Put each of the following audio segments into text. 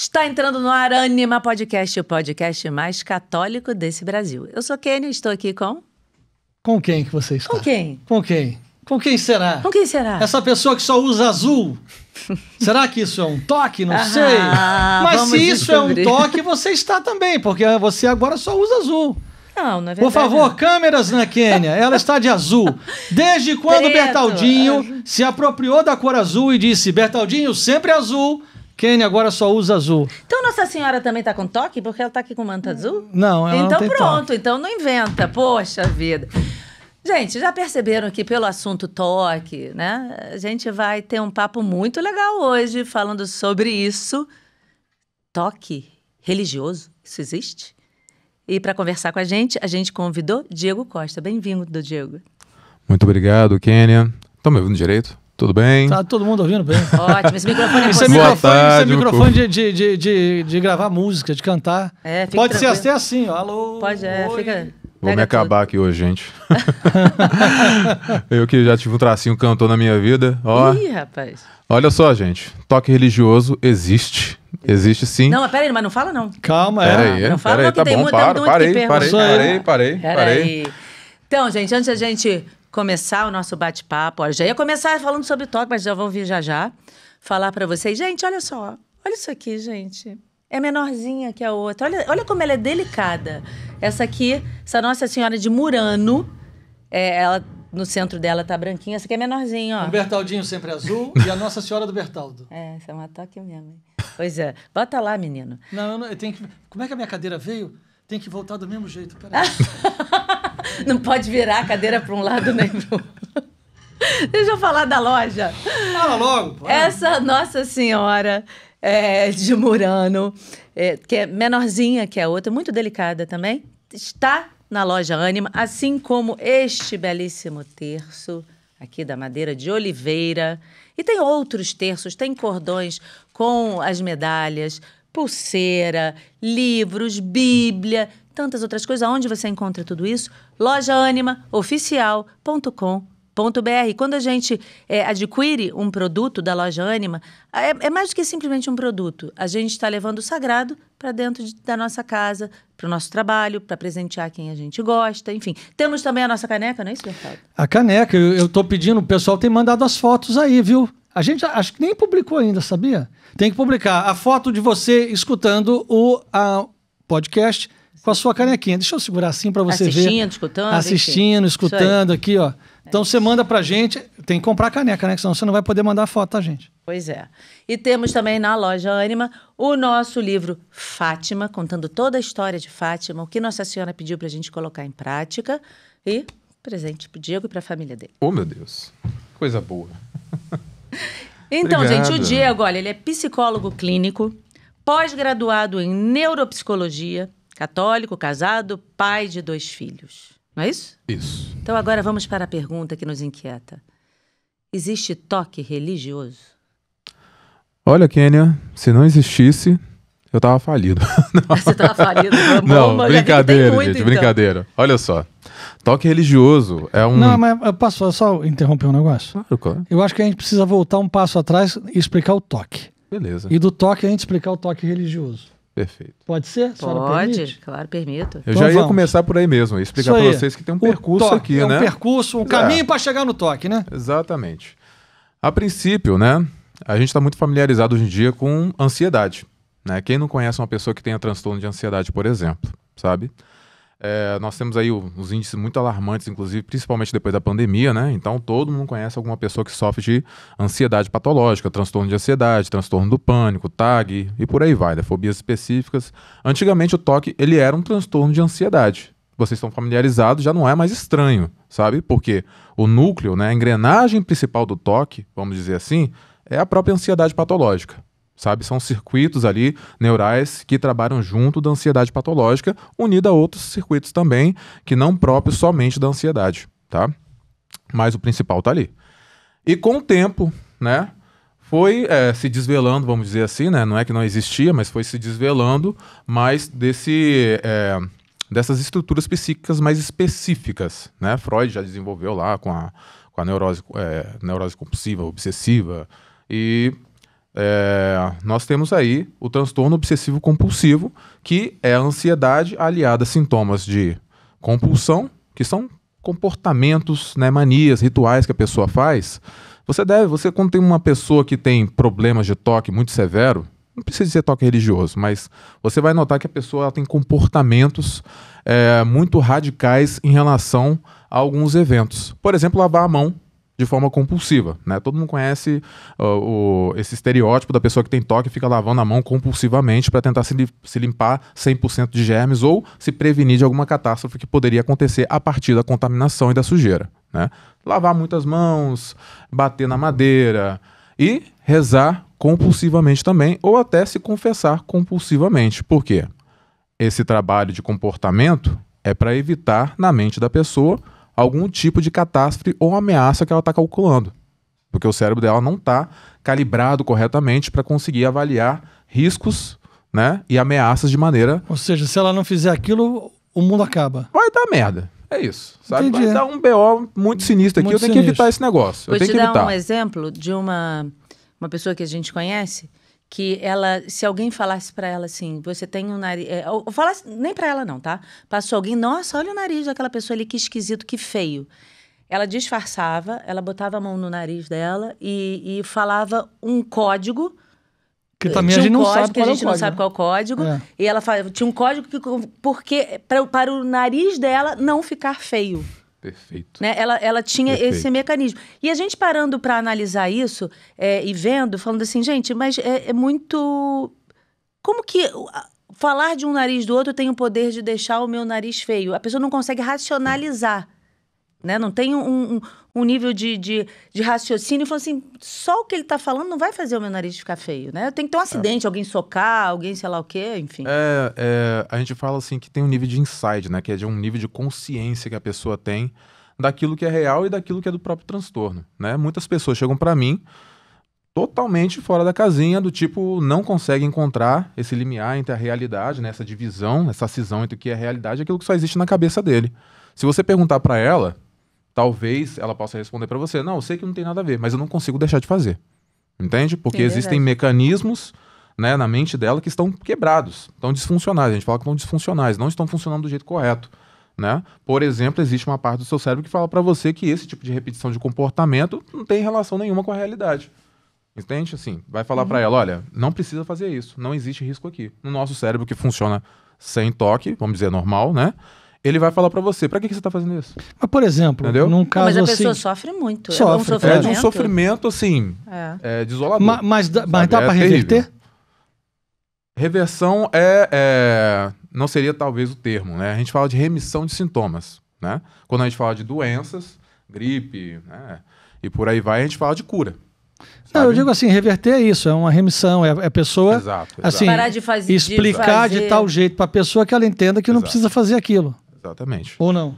Está entrando no ar Ânima Podcast, o podcast mais católico desse Brasil. Eu sou Kênia, estou aqui com... Com quem que você está? Com quem? Com quem? Com quem será? Com quem será? Essa pessoa que só usa azul. Será que isso é um toque? Não sei. Mas se isso é um toque, você está também, porque você agora só usa azul. Não, na verdade. Por favor, câmeras na Kênia. Ela está de azul. Desde quando o Bertaldinho se apropriou da cor azul e disse: Bertaldinho sempre azul, Kênia agora só usa azul. Então Nossa Senhora também está com toque? Porque ela está aqui com manta azul? Não, ela então não tem pronto, toque. então não inventa. Poxa vida. Gente, já perceberam que pelo assunto toque, né? A gente vai ter um papo muito legal hoje falando sobre isso. Toque religioso, isso existe? E para conversar com a gente convidou Diego Costa. Bem-vindo, Diego. Muito obrigado, Kênia. Estão me ouvindo direito? Tudo bem? Tá todo mundo ouvindo bem. Ótimo, esse microfone é Isso é microfone de gravar música, de cantar. Pode ser até assim, ó. Alô. Pode, fica... Vou me acabar aqui hoje, gente. Eu que já tive um tracinho cantor na minha vida. Ó. Ih, rapaz. Olha só, gente. Toque religioso existe. Existe sim. Não, mas peraí, mas não fala não. Calma, Não fala não, que tá tem bom, parei. Então, gente, antes da gente começar o nosso bate-papo, já ia começar falando sobre toque, mas já vou vir já falar pra vocês. Gente, olha só. Olha isso aqui, gente. É menorzinha que a outra. Olha como ela é delicada. Essa aqui, essa Nossa Senhora de Murano, ela, no centro dela tá branquinha. Essa aqui é menorzinha, ó. O Bertaldinho sempre azul e a Nossa Senhora do Bertaldo. Essa é uma toque mesmo. Pois é. Bota lá, menino. Não, eu tenho que... Como é que a minha cadeira veio? Tem que voltar do mesmo jeito. Peraí. Não pode virar a cadeira para um lado nem para o outro. Deixa eu falar da loja. Fala logo. Pô. Essa Nossa Senhora de Murano, que é menorzinha que a outra, muito delicada também, está na loja Ânima, assim como este belíssimo terço aqui da madeira de oliveira. E tem outros terços, tem cordões com as medalhas, pulseira, livros, Bíblia, tantas outras coisas. Onde você encontra tudo isso? lojaanimaoficial.com.br. Quando a gente adquire um produto da Loja Ânima, é mais do que simplesmente um produto. A gente está levando o sagrado para dentro da nossa casa, para o nosso trabalho, para presentear quem a gente gosta, enfim. Temos também a nossa caneca, não é isso, Bertaldo? A caneca, eu estou pedindo, o pessoal tem mandado as fotos aí, viu? A gente acho que nem publicou ainda, sabia? Tem que publicar a foto de você escutando o podcast com a sua canequinha. Deixa eu segurar assim para você ver. Assistindo, escutando aqui, ó. Então você manda pra gente, tem que comprar caneca, né? Senão você não vai poder mandar foto, tá, gente? Pois é. E temos também na Loja Ânima o nosso livro Fátima, contando toda a história de Fátima, o que Nossa Senhora pediu pra gente colocar em prática. E presente pro Diego e pra família dele. Oh, meu Deus. Coisa boa. Então, Obrigado. gente, o Diego, olha, ele é psicólogo clínico, pós-graduado em neuropsicologia, católico, casado, pai de 2 filhos. Não é isso? Isso. Então agora vamos para a pergunta que nos inquieta. Existe toque religioso? Olha, Kênia, se não existisse, eu tava falido. Você tava falido? Não, brincadeira, muito, gente, então. Brincadeira. Olha só, toque religioso é um... Não, mas eu posso só interromper um negócio? Claro. Eu acho que a gente precisa voltar um passo atrás e explicar o toque. Beleza. E do toque a gente explicar o toque religioso. Perfeito. Pode ser? Pode, claro, permito. Eu já ia começar por aí mesmo, ia explicar para vocês que tem um percurso toque, aqui, né? Um percurso, um caminho para chegar no toque, né? Exatamente. A princípio, né, a gente está muito familiarizado hoje em dia com ansiedade, né? Quem não conhece uma pessoa que tenha transtorno de ansiedade, por exemplo, sabe? Nós temos aí os índices muito alarmantes, inclusive, principalmente depois da pandemia, né? Então, todo mundo conhece alguma pessoa que sofre de ansiedade patológica, transtorno de ansiedade, transtorno do pânico, TAG e por aí vai, né? Fobias específicas. Antigamente, o toque, ele era um transtorno de ansiedade. Vocês estão familiarizados, já não é mais estranho, sabe? Porque o núcleo, né, a engrenagem principal do toque, vamos dizer assim, é a própria ansiedade patológica. Sabe? São circuitos ali neurais que trabalham junto da ansiedade patológica, unida a outros circuitos também, que não próprios somente da ansiedade, tá? Mas o principal tá ali. E com o tempo, né, foi se desvelando, vamos dizer assim, né? Não é que não existia, mas foi se desvelando mais dessas estruturas psíquicas mais específicas, né? Freud já desenvolveu lá com a neurose compulsiva, obsessiva, e nós temos aí o transtorno obsessivo compulsivo, que é a ansiedade aliada a sintomas de compulsão, que são comportamentos, né, manias, rituais que a pessoa faz. Você quando tem uma pessoa que tem problemas de toque muito severo, não precisa ser toque religioso, mas você vai notar que a pessoa ela tem comportamentos muito radicais em relação a alguns eventos. Por exemplo, lavar a mão de forma compulsiva, né? Todo mundo conhece esse estereótipo da pessoa que tem toque e fica lavando a mão compulsivamente para tentar se limpar 100% de germes ou se prevenir de alguma catástrofe que poderia acontecer a partir da contaminação e da sujeira, né? Lavar muitas mãos, bater na madeira e rezar compulsivamente também, ou até se confessar compulsivamente. Por quê? Esse trabalho de comportamento é para evitar na mente da pessoa algum tipo de catástrofe ou ameaça que ela está calculando. Porque o cérebro dela não está calibrado corretamente para conseguir avaliar riscos, né, e ameaças de maneira... Ou seja, se ela não fizer aquilo, o mundo acaba. Vai dar merda. É isso. Sabe? Entendi. Vai dar um BO muito sinistro aqui. Muito eu tenho que sinistro. evitar esse negócio. Vou eu tenho te que dar evitar. um exemplo de uma pessoa que a gente conhece, que ela, se alguém falasse pra ela assim, você tem um nariz... ou falasse, nem pra ela não, tá? Passou alguém, nossa, olha o nariz daquela pessoa ali, que esquisito, que feio. Ela disfarçava, ela botava a mão no nariz dela e falava um código. Que também Tinha a gente não código, sabe que a qual é o gente não código. sabe qual é o código. É. E ela tinha um código porque para o nariz dela não ficar feio. Perfeito. Né? Ela tinha Perfeito. esse mecanismo. E a gente parando para analisar isso e vendo, falando assim, gente, mas é muito... Como que falar de um nariz do outro tem o poder de deixar o meu nariz feio? A pessoa não consegue racionalizar. Né? Não tem um nível de raciocínio. Falando assim, só o que ele está falando não vai fazer o meu nariz ficar feio. Né? Tem que ter um acidente, alguém socar, alguém sei lá o quê, enfim. A gente fala assim que tem um nível de insight, né? Que é de um nível de consciência que a pessoa tem daquilo que é real e daquilo que é do próprio transtorno, né? Muitas pessoas chegam para mim totalmente fora da casinha, do tipo, não conseguem encontrar esse limiar entre a realidade, né? Essa divisão, essa cisão entre o que é realidade e aquilo que só existe na cabeça dele. Se você perguntar para ela, talvez ela possa responder para você, não, eu sei que não tem nada a ver, mas eu não consigo deixar de fazer. Entende? Porque existem mecanismos, né, na mente dela que estão quebrados, estão disfuncionais. A gente fala que estão disfuncionais, não estão funcionando do jeito correto, né? Por exemplo, existe uma parte do seu cérebro que fala para você que esse tipo de repetição de comportamento não tem relação nenhuma com a realidade. Entende? Assim, vai falar para ela, olha, não precisa fazer isso, não existe risco aqui. No nosso cérebro que funciona sem toque, vamos dizer normal, né? Ele vai falar pra você, pra que você tá fazendo isso? Mas, por exemplo, Entendeu? num caso Mas a assim... pessoa sofre muito. Sofre. É um sofrimento. É de um sofrimento, assim, desolador. Mas dá sabe? pra reverter? Terrível. Reversão não seria talvez o termo, né? A gente fala de remissão de sintomas, né? Quando a gente fala de doenças, gripe, né? E por aí vai, a gente fala de cura. Não, eu sabe? digo assim, reverter é isso, é uma remissão, é a pessoa Exato. assim, Parar de fazer- explicar de tal jeito para a pessoa que ela entenda que não Exato. precisa fazer aquilo, Exatamente. ou não.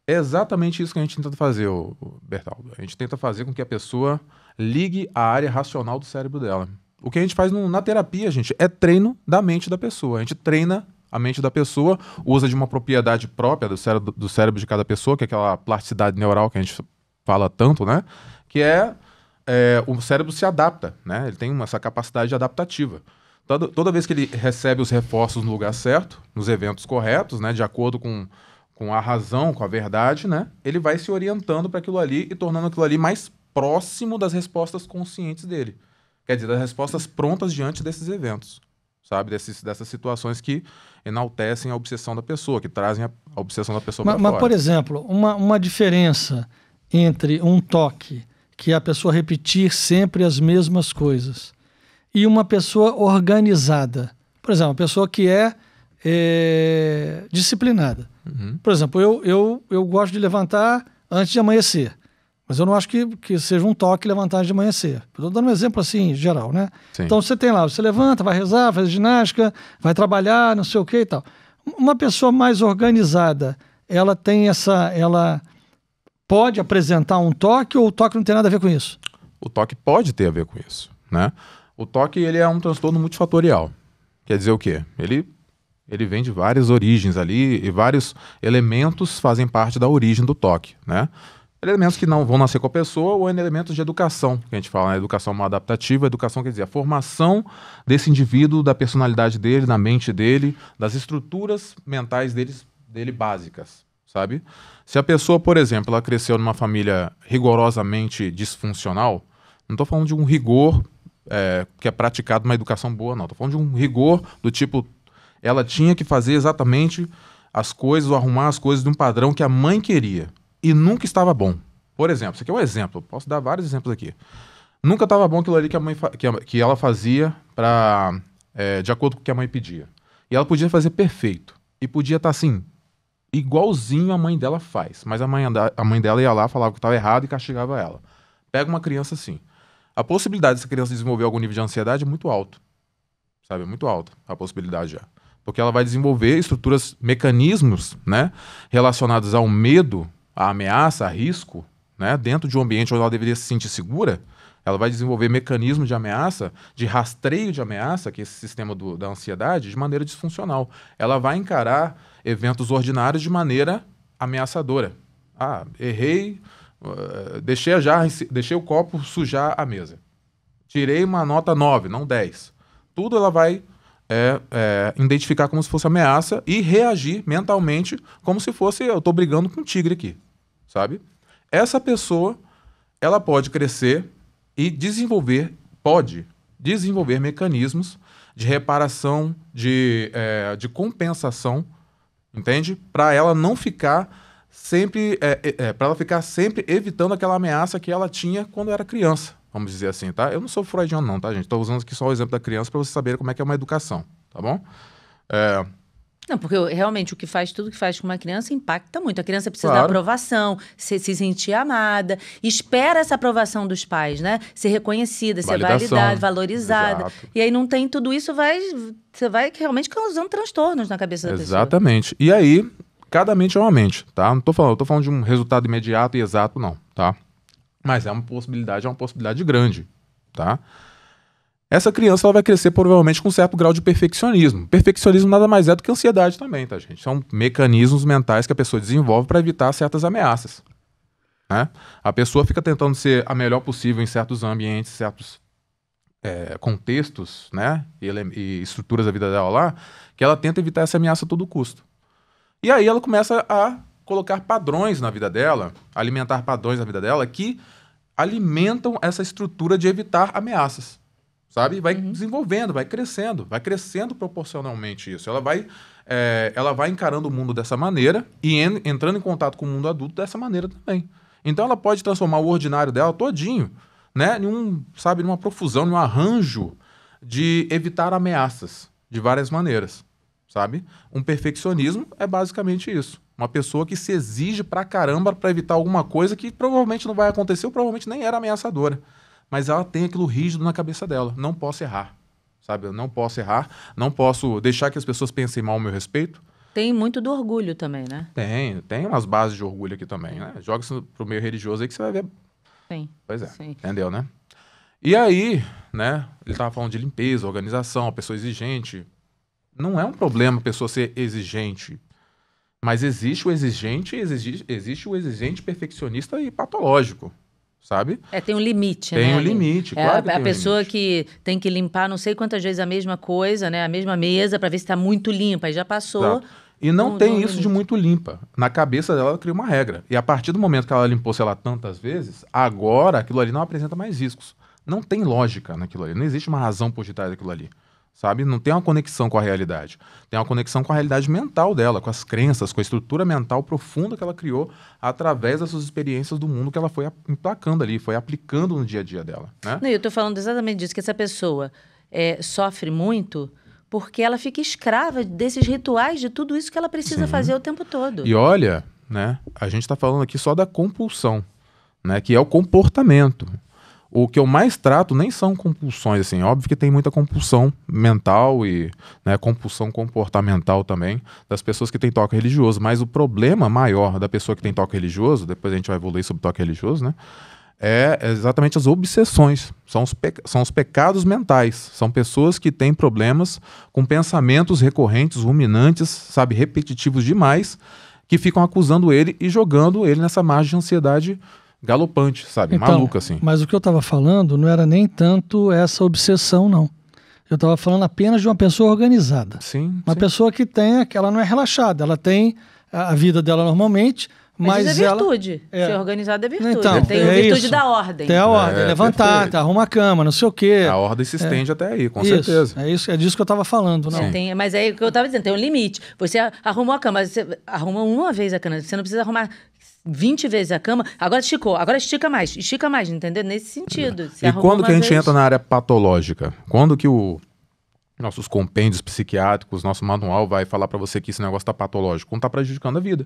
É exatamente isso que a gente tenta fazer, o Bertaldo. A gente tenta fazer com que a pessoa ligue a área racional do cérebro dela. O que a gente faz na terapia, gente, é treino da mente da pessoa. A gente treina a mente da pessoa, usa de uma propriedade própria do cérebro de cada pessoa, que é aquela plasticidade neural que a gente fala tanto, né? Que o cérebro se adapta, né? Ele tem essa capacidade adaptativa. Toda vez que ele recebe os reforços no lugar certo, nos eventos corretos, né? De acordo com a razão, com a verdade, né? Ele vai se orientando para aquilo ali e tornando aquilo ali mais próximo das respostas conscientes dele. Quer dizer, das respostas prontas diante desses eventos, sabe? Dessas situações que enaltecem a obsessão da pessoa, que trazem a obsessão da pessoa para fora. Mas, por exemplo, uma diferença entre um toque, que é a pessoa repetir sempre as mesmas coisas, e uma pessoa organizada. Por exemplo, uma pessoa que é disciplinada. Uhum. Por exemplo, eu gosto de levantar antes de amanhecer, mas eu não acho que seja um toque levantar antes de amanhecer. Estou dando um exemplo assim, geral, né? Sim. Então você tem lá, você levanta, vai rezar, faz ginástica, vai trabalhar, não sei o que e tal. Uma pessoa mais organizada, ela pode apresentar um toque ou o toque não tem nada a ver com isso? O toque pode ter a ver com isso, né? O toque, ele é um transtorno multifatorial. Quer dizer o quê? Ele vem de várias origens ali e vários elementos fazem parte da origem do toque, né? elementos que não vão nascer com a pessoa ou elementos de educação, que a gente fala, né? Educação adaptativa, educação quer dizer a formação desse indivíduo, da personalidade dele, da mente dele, das estruturas mentais dele básicas, sabe? Se a pessoa, por exemplo, ela cresceu numa família rigorosamente disfuncional, não estou falando de um rigor que é praticado numa educação boa, não. Estou falando de um rigor do tipo, ela tinha que fazer exatamente as coisas, ou arrumar as coisas de um padrão que a mãe queria. E nunca estava bom. Por exemplo, isso aqui é um exemplo, posso dar vários exemplos aqui. Nunca estava bom aquilo ali que ela fazia de acordo com o que a mãe pedia. E ela podia fazer perfeito. E podia estar assim, igualzinho a mãe dela faz. Mas a mãe dela ia lá, falava que estava errado e castigava ela. Pega uma criança assim. A possibilidade dessa criança desenvolver algum nível de ansiedade é muito alto. Sabe? É muito alta a possibilidade já. Porque ela vai desenvolver estruturas, mecanismos, né, relacionados ao medo, à ameaça, a risco, né, dentro de um ambiente onde ela deveria se sentir segura. Ela vai desenvolver mecanismos de ameaça, de rastreio de ameaça, que é esse sistema da ansiedade, de maneira disfuncional. Ela vai encarar eventos ordinários de maneira ameaçadora. Ah, errei, deixei o copo sujar a mesa. Tirei uma nota 9, não 10. Tudo ela vai identificar como se fosse ameaça e reagir mentalmente como se fosse, eu estou brigando com um tigre aqui, sabe? Essa pessoa, ela pode crescer e pode desenvolver mecanismos de reparação, de compensação, entende? Para ela não ficar sempre, para ela ficar sempre evitando aquela ameaça que ela tinha quando era criança. Vamos dizer assim, tá? Eu não sou freudiano não, tá, gente? Estou usando aqui só o exemplo da criança para vocês saberem como é que é uma educação, tá bom? Não, porque realmente tudo que faz com uma criança impacta muito. A criança precisa Claro. da aprovação, se sentir amada, espera essa aprovação dos pais, né? Ser reconhecida, ser Validação. validada, valorizada. Exato. E aí não tem tudo isso, você vai realmente causando transtornos na cabeça da pessoa. Exatamente. E aí, cada mente é uma mente, tá? Não tô falando de um resultado imediato e exato, não, tá? Mas é uma possibilidade grande, tá? Essa criança ela vai crescer provavelmente com um certo grau de perfeccionismo. Perfeccionismo nada mais é do que ansiedade também, tá, gente? São mecanismos mentais que a pessoa desenvolve para evitar certas ameaças, né? A pessoa fica tentando ser a melhor possível em certos ambientes, certos contextos, né? E estruturas da vida dela lá, que ela tenta evitar essa ameaça a todo custo. E aí ela começa a colocar padrões na vida dela, alimentar padrões na vida dela que alimentam essa estrutura de evitar ameaças, sabe? Vai desenvolvendo, vai crescendo proporcionalmente isso. Ela vai encarando o mundo dessa maneira e entrando em contato com o mundo adulto dessa maneira também. Então ela pode transformar o ordinário dela todinho, né, numa profusão, num arranjo de evitar ameaças de várias maneiras, sabe? Um perfeccionismo é basicamente isso. Uma pessoa que se exige pra caramba pra evitar alguma coisa que provavelmente não vai acontecer ou provavelmente nem era ameaçadora. Mas ela tem aquilo rígido na cabeça dela. Não posso errar, sabe? Eu não posso errar, não posso deixar que as pessoas pensem mal ao meu respeito. Tem muito do orgulho também, né? Tem umas bases de orgulho aqui também, né? Joga isso pro meio religioso aí que você vai ver. Sim. Pois é, Sim. entendeu, né? E aí, né, ele tava falando de limpeza, organização, a pessoa exigente. Não é um problema a pessoa ser exigente, mas existe o exigente perfeccionista e patológico, sabe? Tem um limite, né? Tem um limite, claro que a tem um pessoa limite. que tem que limpar não sei quantas vezes a mesma coisa, né? A mesma mesa para ver se está muito limpa. E já passou. Exato. E não no tem isso limite. de muito limpa. Na cabeça dela, ela cria uma regra. E a partir do momento que ela limpou, sei lá, tantas vezes, agora aquilo ali não apresenta mais riscos. Não tem lógica naquilo ali. Não existe uma razão por detrás daquilo ali. Sabe? Não tem uma conexão com a realidade. Tem uma conexão com a realidade mental dela, com as crenças, com a estrutura mental profunda que ela criou através das suas experiências do mundo que ela foi emplacando ali, foi aplicando no dia a dia dela, né? Não, eu estou falando exatamente disso, que essa pessoa sofre muito porque ela fica escrava desses rituais, de tudo isso que ela precisa fazer o tempo todo. E olha, né, a gente está falando aqui só da compulsão, né, que é o comportamento. O que eu mais trato nem são compulsões, assim, óbvio que tem muita compulsão mental e, né, compulsão comportamental também das pessoas que têm toque religioso, mas o problema maior da pessoa que tem toque religioso, depois a gente vai evoluir sobre toque religioso, né, é exatamente as obsessões, são os pecados mentais, são pessoas que têm problemas com pensamentos recorrentes, ruminantes, sabe, repetitivos demais, que ficam acusando ele e jogando ele nessa margem de ansiedade galopante, sabe? Então, Maluca, assim. Mas o que eu estava falando não era nem tanto essa obsessão, não. Eu estava falando apenas de uma pessoa organizada. Sim, Uma pessoa que ela não é relaxada, ela tem a vida dela normalmente, mas isso é ela... virtude. Ser organizado é virtude. Então, Tem a virtude da ordem. Tem a ordem, levantar, perfeito. Arruma a cama, não sei o quê. A ordem se estende até aí, com Isso, certeza. é disso que eu estava falando, não. Mas aí o que eu estava dizendo, tem um limite. Você arrumou a cama, você arruma uma vez a cama, você não precisa arrumar 20 vezes a cama, agora esticou, agora estica mais, entendeu? Nesse sentido. E quando que a gente entra na área patológica? Quando que nossos compêndios psiquiátricos, nosso manual vai falar pra você que esse negócio tá patológico? Quando tá prejudicando a vida,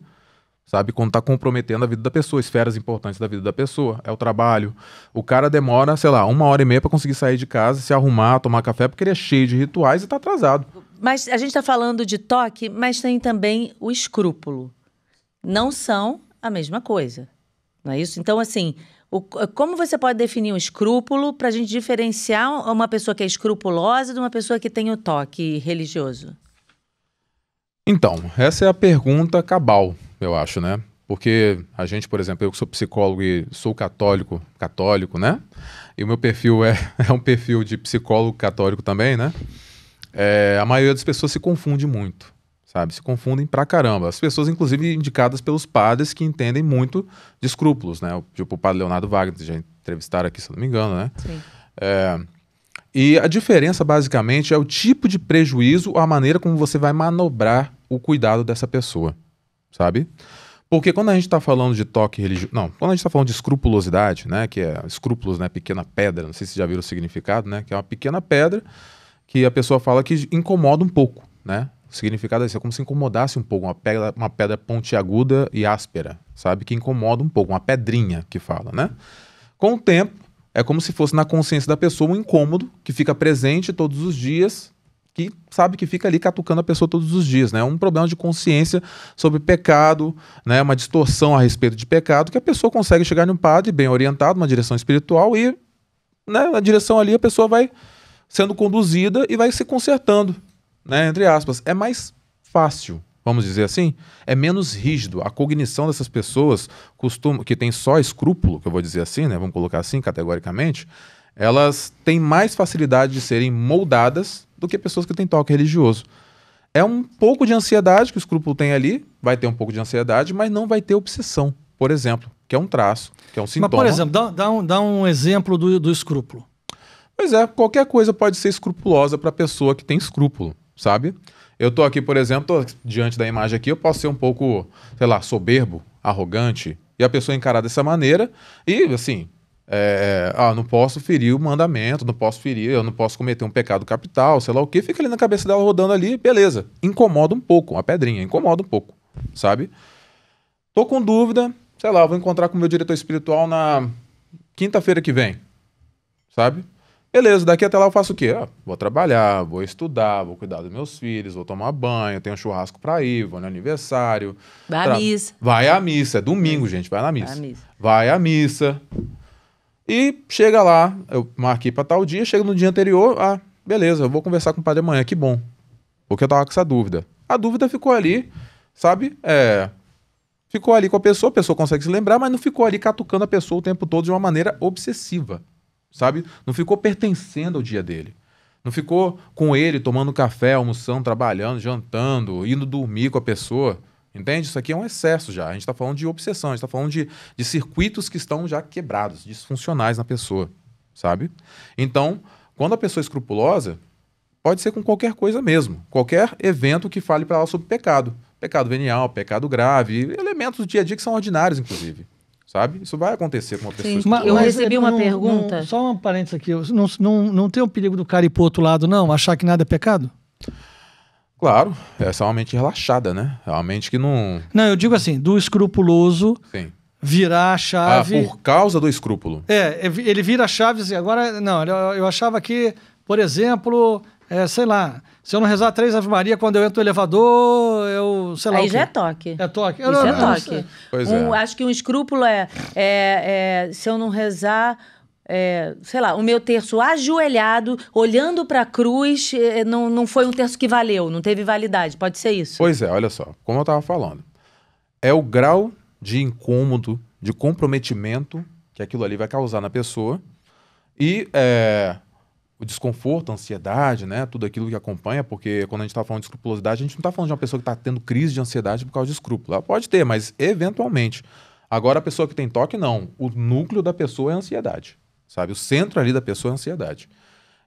sabe? Quando tá comprometendo a vida da pessoa, esferas importantes da vida da pessoa, é o trabalho. O cara demora, sei lá, 1h30 pra conseguir sair de casa, se arrumar, tomar café, porque ele é cheio de rituais e tá atrasado. Mas a gente tá falando de toque, mas tem também o escrúpulo. Não são a mesma coisa, não é isso? Então, assim, como você pode definir um escrúpulo para a gente diferenciar uma pessoa que é escrupulosa de uma pessoa que tem o toque religioso? Então, essa é a pergunta cabal, eu acho, né? Porque a gente, por exemplo, eu que sou psicólogo e sou católico, né? E o meu perfil é um perfil de psicólogo católico também, né? A maioria das pessoas se confunde muito, sabe? Se confundem pra caramba. As pessoas, inclusive, indicadas pelos padres que entendem muito de escrúpulos, né? Tipo o padre Leonardo Wagner, já entrevistaram aqui, se eu não me engano, né? Sim. E a diferença, basicamente, é o tipo de prejuízo ou a maneira como você vai manobrar o cuidado dessa pessoa, sabe? Porque quando a gente está falando de toque religioso... Não, quando a gente está falando de escrupulosidade, né? Que é escrúpulos, né? Pequena pedra, não sei se vocês já viram o significado, né? Que é uma pequena pedra que a pessoa fala que incomoda um pouco, né? O significado é como se incomodasse um pouco, uma pedra pontiaguda e áspera, sabe? Que incomoda um pouco, uma pedrinha que fala, né? Com o tempo, é como se fosse na consciência da pessoa um incômodo que fica presente todos os dias, que sabe que fica ali catucando a pessoa todos os dias, né? Um problema de consciência sobre pecado, né? Uma distorção a respeito de pecado, que a pessoa consegue chegar num padre bem orientado, uma direção espiritual e, né, na direção ali a pessoa vai sendo conduzida e vai se consertando, né? Entre aspas. É mais fácil, vamos dizer assim, é menos rígido. A cognição dessas pessoas que tem só escrúpulo, que eu vou dizer assim, né? Vamos colocar assim, categoricamente, elas têm mais facilidade de serem moldadas do que pessoas que têm toque religioso. É um pouco de ansiedade que o escrúpulo tem ali, vai ter um pouco de ansiedade, mas não vai ter obsessão, por exemplo, que é um traço, que é um sintoma. Mas, por exemplo, dá um exemplo do escrúpulo. Pois é, qualquer coisa pode ser escrupulosa para a pessoa que tem escrúpulo, sabe? Eu tô aqui, por exemplo, diante da imagem aqui, eu posso ser um pouco, sei lá, soberbo, arrogante, e a pessoa encarar dessa maneira e, assim, não posso ferir o mandamento, eu não posso cometer um pecado capital, sei lá o quê, fica ali na cabeça dela rodando ali, beleza. Incomoda um pouco, uma pedrinha, incomoda um pouco, sabe? Tô com dúvida, sei lá, vou encontrar com o meu diretor espiritual na quinta-feira que vem, sabe? Beleza, daqui até lá eu faço o quê? Vou trabalhar, vou estudar, vou cuidar dos meus filhos, vou tomar banho, tenho um churrasco pra ir, vou no aniversário. Vai à missa. Vai à missa, é domingo, gente, vai na missa. Vai à missa. E chega lá, eu marquei pra tal dia, chega no dia anterior, beleza, eu vou conversar com o padre amanhã, que bom. Porque eu tava com essa dúvida. A dúvida ficou ali, sabe? Ficou ali com a pessoa consegue se lembrar, mas não ficou ali catucando a pessoa o tempo todo de uma maneira obsessiva. Sabe? Não ficou pertencendo ao dia dele. Não ficou com ele tomando café, almoçando, trabalhando, jantando, indo dormir com a pessoa. Entende? Isso aqui é um excesso já. A gente está falando de obsessão, a gente está falando de circuitos que estão já quebrados, disfuncionais na pessoa. Sabe? Então, quando a pessoa é escrupulosa, pode ser com qualquer coisa mesmo. Qualquer evento que fale para ela sobre pecado. Pecado venial, pecado grave, elementos do dia a dia que são ordinários, inclusive. Sabe? Isso vai acontecer com uma pessoa. Sim, eu recebi uma pergunta. Só um parênteses aqui. Não tem o perigo do cara ir pro outro lado, não? Achar que nada é pecado? Claro. Essa é uma mente relaxada, né? É uma mente que não... Não, eu digo assim, do escrupuloso virar a chave... por causa do escrúpulo. Ele vira a chave assim, agora... Não, eu achava que, por exemplo, sei lá... Se eu não rezar 3 Ave Maria quando eu entro no elevador, eu sei lá. Aí já é toque. É toque. Isso é toque. Pois é. Acho que um escrúpulo se eu não rezar, sei lá, o meu terço ajoelhado, olhando para a cruz, não foi um terço que valeu, não teve validade. Pode ser isso? Pois é, olha só. Como eu estava falando. é o grau de incômodo, de comprometimento que aquilo ali vai causar na pessoa e o desconforto, a ansiedade, né? Tudo aquilo que acompanha, porque quando a gente está falando de escrupulosidade, a gente não está falando de uma pessoa que está tendo crise de ansiedade por causa de escrúpulo. Ela pode ter, mas eventualmente. Agora, a pessoa que tem toque, não. O núcleo da pessoa é a ansiedade, sabe? O centro ali da pessoa é a ansiedade.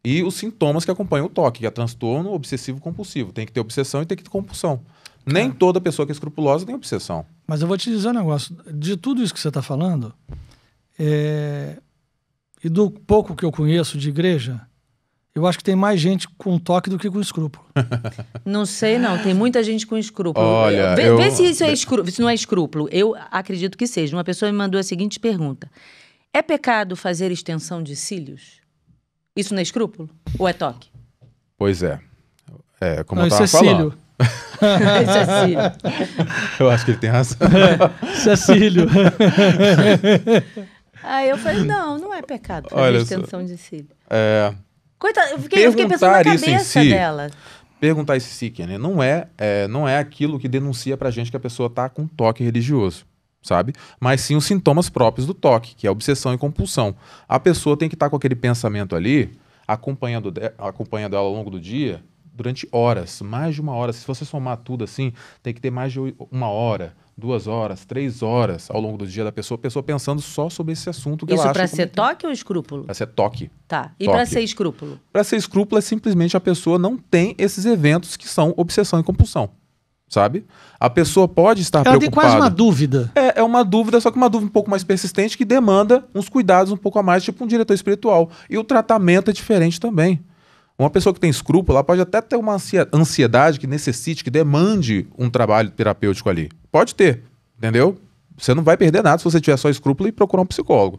E os sintomas que acompanham o toque, que é transtorno obsessivo-compulsivo. Tem que ter obsessão e tem que ter compulsão. Nem toda pessoa que é escrupulosa tem obsessão. Mas eu vou te dizer um negócio. De tudo isso que você está falando, e do pouco que eu conheço de igreja, eu acho que tem mais gente com toque do que com escrúpulo. Não sei, não. Tem muita gente com escrúpulo. Olha, vê se isso se não é escrúpulo. Eu acredito que seja. Uma pessoa me mandou a seguinte pergunta. É pecado fazer extensão de cílios? Isso não é escrúpulo? Ou é toque? Pois é. Como Não, eu estava isso é falando. cílio. Isso é cílio. Eu acho que ele tem razão. Isso é cílio. Aí eu falei, não é pecado fazer Olha extensão de cílio. É, Coitada, eu fiquei pensando na perguntar isso em cabeça si, dela. Perguntar isso em si, Kenny, não é aquilo que denuncia pra gente que a pessoa tá com toque religioso, sabe? Mas sim os sintomas próprios do toque, que é obsessão e compulsão. A pessoa tem que estar com aquele pensamento ali, acompanhando ela ao longo do dia, durante horas, mais de uma hora. Se você somar tudo assim, tem que ter mais de 1 hora, 2 horas, 3 horas ao longo do dia da pessoa, a pessoa pensando só sobre esse assunto que Isso ela acha pra que ser toque ou escrúpulo? Pra ser toque. Tá. E Toque. pra ser escrúpulo? Para ser escrúpulo é simplesmente a pessoa não tem esses eventos que são obsessão e compulsão, sabe? A pessoa pode estar Ela tem preocupada. quase uma dúvida. É uma dúvida, só que uma dúvida um pouco mais persistente que demanda uns cuidados um pouco a mais, tipo um diretor espiritual. E o tratamento é diferente também. Uma pessoa que tem escrúpulo, ela pode até ter uma ansiedade que necessite, que demande um trabalho terapêutico ali. Pode ter, entendeu? Você não vai perder nada se você tiver só escrúpulo e procurar um psicólogo.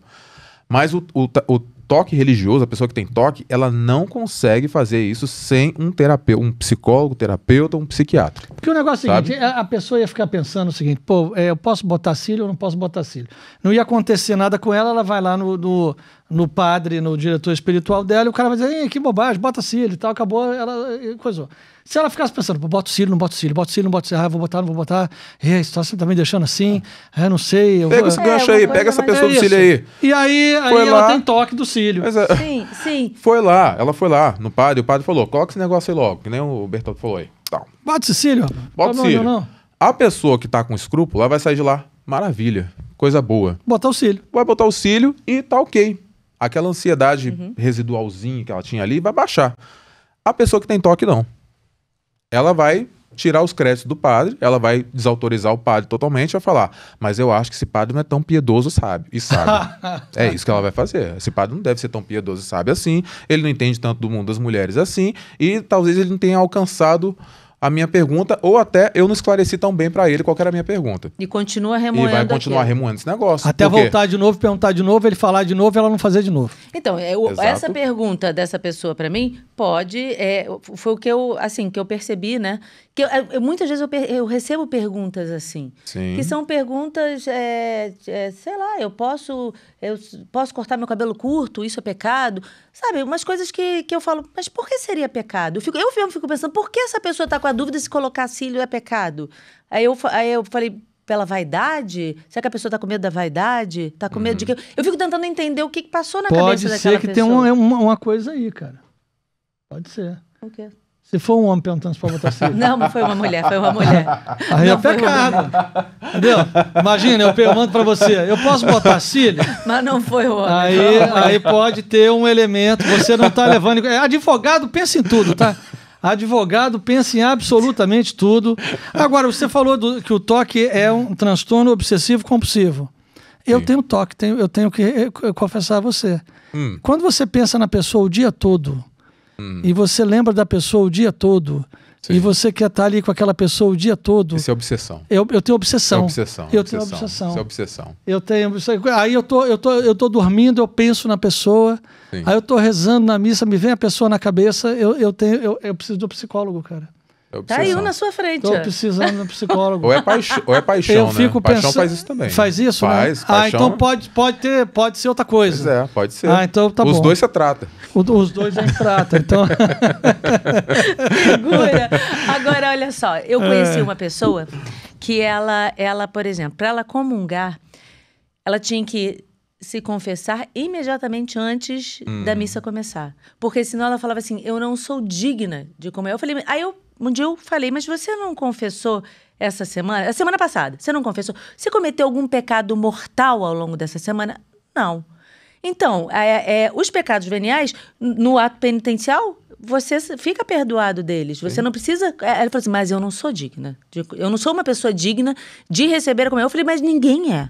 Mas o toque religioso, a pessoa que tem toque, ela não consegue fazer isso sem um terapeuta, um psicólogo, terapeuta, um psiquiatra. Porque o negócio é o Sabe? seguinte, a pessoa ia ficar pensando o seguinte, eu posso botar cílio ou não posso botar cílio? Não ia acontecer nada com ela, ela vai lá no padre, no diretor espiritual dela, e o cara vai dizer, que bobagem, bota cílio e tal, acabou, ela coisou. Se ela ficasse pensando, boto cílio, não boto cílio, boto cílio, não boto cílio, vou botar, não vou botar, a situação tá me deixando assim, não sei. Pega esse gancho aí, pega essa pessoa do cílio aí. E aí ela tem toque do cílio. Mas, Sim. ela foi lá no padre, o padre falou, coloca esse negócio aí logo, que nem o Bertoldo falou aí. Tal. Bota esse cílio. Bota o cílio. Não. A pessoa que tá com escrúpulo, ela vai sair de lá, maravilha, coisa boa. Botar o cílio. Vai botar o cílio e tá ok. Aquela ansiedade residualzinha que ela tinha ali vai baixar. A pessoa que tem toque, não. Ela vai tirar os créditos do padre, ela vai desautorizar o padre totalmente e vai falar, mas eu acho que esse padre não é tão piedoso, sabe? É isso que ela vai fazer. Esse padre não deve ser tão piedoso, sabe? Assim, ele não entende tanto do mundo das mulheres assim, e talvez ele não tenha alcançado a minha pergunta, ou até eu não esclareci tão bem pra ele qual que era a minha pergunta. E continua remoendo. E vai continuar remoendo esse negócio. Até Por quê? voltar de novo, perguntar de novo, ele falar de novo e ela não fazer de novo. Então, Exato. essa pergunta dessa pessoa para mim foi o que eu percebi, né? Que muitas vezes eu recebo perguntas assim, Sim. que são perguntas, sei lá, eu posso cortar meu cabelo curto, isso é pecado, sabe? Umas coisas que eu falo, mas por que seria pecado? Eu mesmo fico pensando, por que essa pessoa está com a dúvida se colocar cílio é pecado? Aí eu falei, pela vaidade? Será que a pessoa está com medo da vaidade? Está com medo de que... Eu fico tentando entender o que passou na cabeça daquela pessoa. Pode ser que tenha uma coisa aí, cara. Pode ser. O quê? Se for um homem perguntando se pode botar cílio. Não, mas foi uma mulher. Aí é pecado. Entendeu? Imagina, eu pergunto pra você, eu posso botar cílio? Mas não foi o homem. Aí pode ter um elemento, você não tá levando... Advogado pensa em tudo, tá? Advogado pensa em absolutamente tudo. Agora, você falou que o toque é um transtorno obsessivo compulsivo. Eu tenho toque, eu tenho que confessar a você. Quando você pensa na pessoa o dia todo, e você lembra da pessoa o dia todo, e você quer estar ali com aquela pessoa o dia todo... Isso é obsessão. Eu tenho obsessão. Eu tenho obsessão. Isso é obsessão. Aí eu tô dormindo, eu penso na pessoa, Sim. Aí eu tô rezando na missa, me vem a pessoa na cabeça, eu preciso do psicólogo, cara. É tá aí um na sua frente. Tô precisando de um psicólogo. Ou é paixão, eu né? fico Paixão pensando, faz isso também. Faz isso, faz, né? Paixão... então pode ser outra coisa. Pois é, pode ser. Então tá bom. Os dois você trata. Os dois a gente trata, então... Figura. Agora, olha só, eu conheci uma pessoa que ela, por exemplo, para ela comungar, ela tinha que se confessar imediatamente antes da missa começar. Porque senão ela falava assim, eu não sou digna de comer. Eu falei, um dia eu falei, mas você não confessou essa semana? A semana passada, você não confessou? Você cometeu algum pecado mortal ao longo dessa semana? Não. Então, os pecados veniais, no ato penitencial, você fica perdoado deles. Você não precisa... Ela falou assim, mas eu não sou digna. Eu não sou uma pessoa digna de receber a comunhão. Eu falei, mas ninguém é.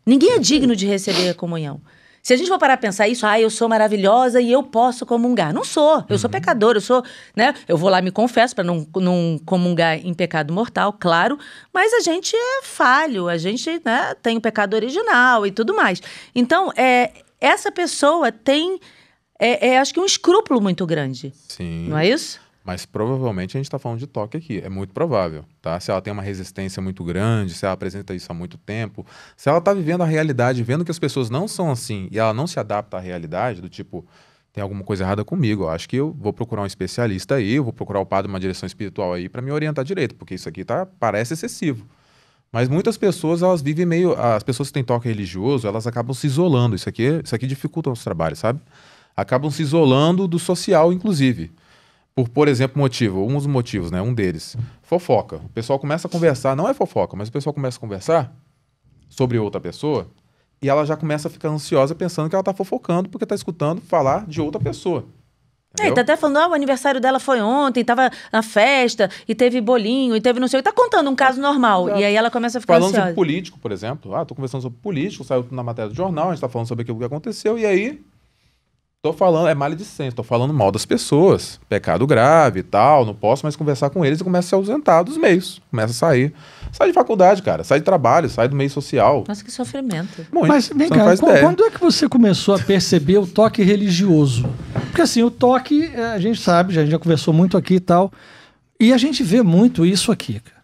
Ninguém é digno de receber a comunhão. Se a gente for parar a pensar isso, eu sou maravilhosa e eu posso comungar. Não sou. Eu sou pecador, eu vou lá me confesso para não comungar em pecado mortal, claro, mas a gente é falho, a gente, né, tem o pecado original e tudo mais. Então, essa pessoa tem, acho que um escrúpulo muito grande. Sim. Não é isso? Mas provavelmente a gente está falando de toque aqui. É muito provável, tá? Se ela tem uma resistência muito grande, se ela apresenta isso há muito tempo, se ela está vivendo a realidade, vendo que as pessoas não são assim e ela não se adapta à realidade, do tipo, tem alguma coisa errada comigo, eu acho que eu vou procurar um especialista aí, eu vou procurar o padre de uma direção espiritual aí para me orientar direito, porque isso aqui parece excessivo. Mas muitas pessoas, elas vivem as pessoas que têm toque religioso, elas acabam se isolando. Isso aqui dificulta o nosso trabalho, sabe? Acabam se isolando do social, inclusive. Por exemplo, um dos motivos, né? Um deles, fofoca. O pessoal começa a conversar, não é fofoca, mas o pessoal começa a conversar sobre outra pessoa e ela já começa a ficar ansiosa pensando que ela está fofocando porque está escutando falar de outra pessoa. E tá até falando, o aniversário dela foi ontem, tava na festa, e teve bolinho, e teve não sei o que. Tá contando um caso normal. Exato. E aí ela começa a ficar falando ansiosa. Sobre político, por exemplo. Tô conversando sobre político, saiu na matéria do jornal, a gente tá falando sobre aquilo que aconteceu, e aí... Tô falando, é maledicência, tô falando mal das pessoas, pecado grave e tal, não posso mais conversar com eles e começa a se ausentar dos meios, começa a sair. Sai de faculdade, cara, sai de trabalho, sai do meio social. Nossa, que sofrimento. Muito. Mas vem cá, quando é que você começou a perceber o toque religioso? Porque assim, o toque, a gente sabe, a gente já conversou muito aqui e tal, e a gente vê muito isso aqui, cara.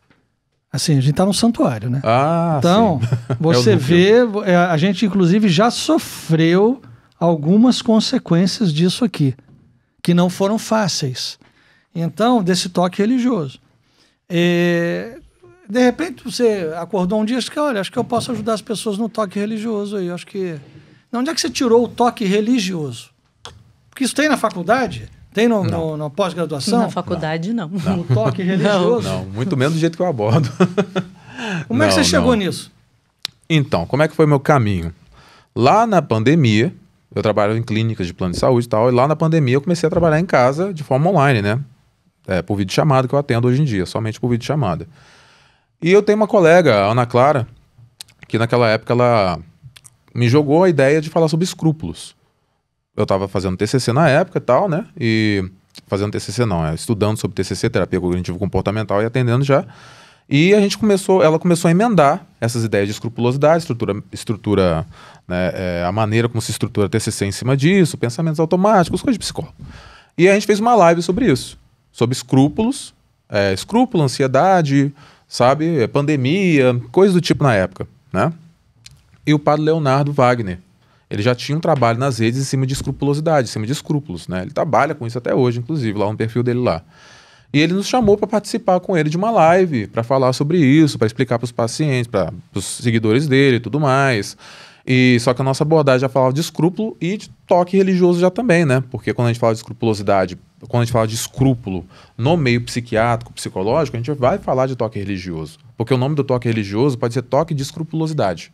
Assim, a gente tá no santuário, né? Então, sim. Você vê, a gente inclusive já sofreu algumas consequências disso aqui, que não foram fáceis. Então, desse toque religioso. De repente, você acordou um dia e disse que, olha, acho que eu posso ajudar as pessoas no toque religioso aí. Acho que... Onde é que você tirou o toque religioso? Porque isso tem na faculdade? Tem na pós-graduação? Na faculdade, não. O toque religioso? Não, muito menos do jeito que eu abordo. Como é que você chegou nisso? Então, como é que foi meu caminho? Lá na pandemia... Eu trabalho em clínicas de plano de saúde e tal, e lá na pandemia eu comecei a trabalhar em casa de forma online, né? Por videochamada que eu atendo hoje em dia, somente por videochamada. E eu tenho uma colega, a Ana Clara, que naquela época ela me jogou a ideia de falar sobre escrúpulos. Eu estava fazendo TCC na época e tal, né? E fazendo TCC não, estudando sobre TCC, terapia cognitivo-comportamental e atendendo já. E ela começou a emendar essas ideias de escrupulosidade, estrutura né, a maneira como se estrutura TCC em cima disso, pensamentos automáticos, coisas de psicólogo. E a gente fez uma live sobre isso, sobre escrúpulos, ansiedade, sabe, pandemia, coisas do tipo na época, né? E o padre Leonardo Wagner, ele já tinha um trabalho nas redes em cima de escrupulosidade, em cima de escrúpulos, né? Ele trabalha com isso até hoje, inclusive, lá no perfil dele lá. E ele nos chamou para participar com ele de uma live, para falar sobre isso, para explicar para os pacientes, para os seguidores dele e tudo mais. E só que a nossa abordagem já falava de escrúpulo e de toque religioso já também, né? Porque quando a gente fala de escrupulosidade, quando a gente fala de escrúpulo no meio psiquiátrico, psicológico, a gente vai falar de toque religioso. Porque o nome do toque religioso pode ser toque de escrupulosidade,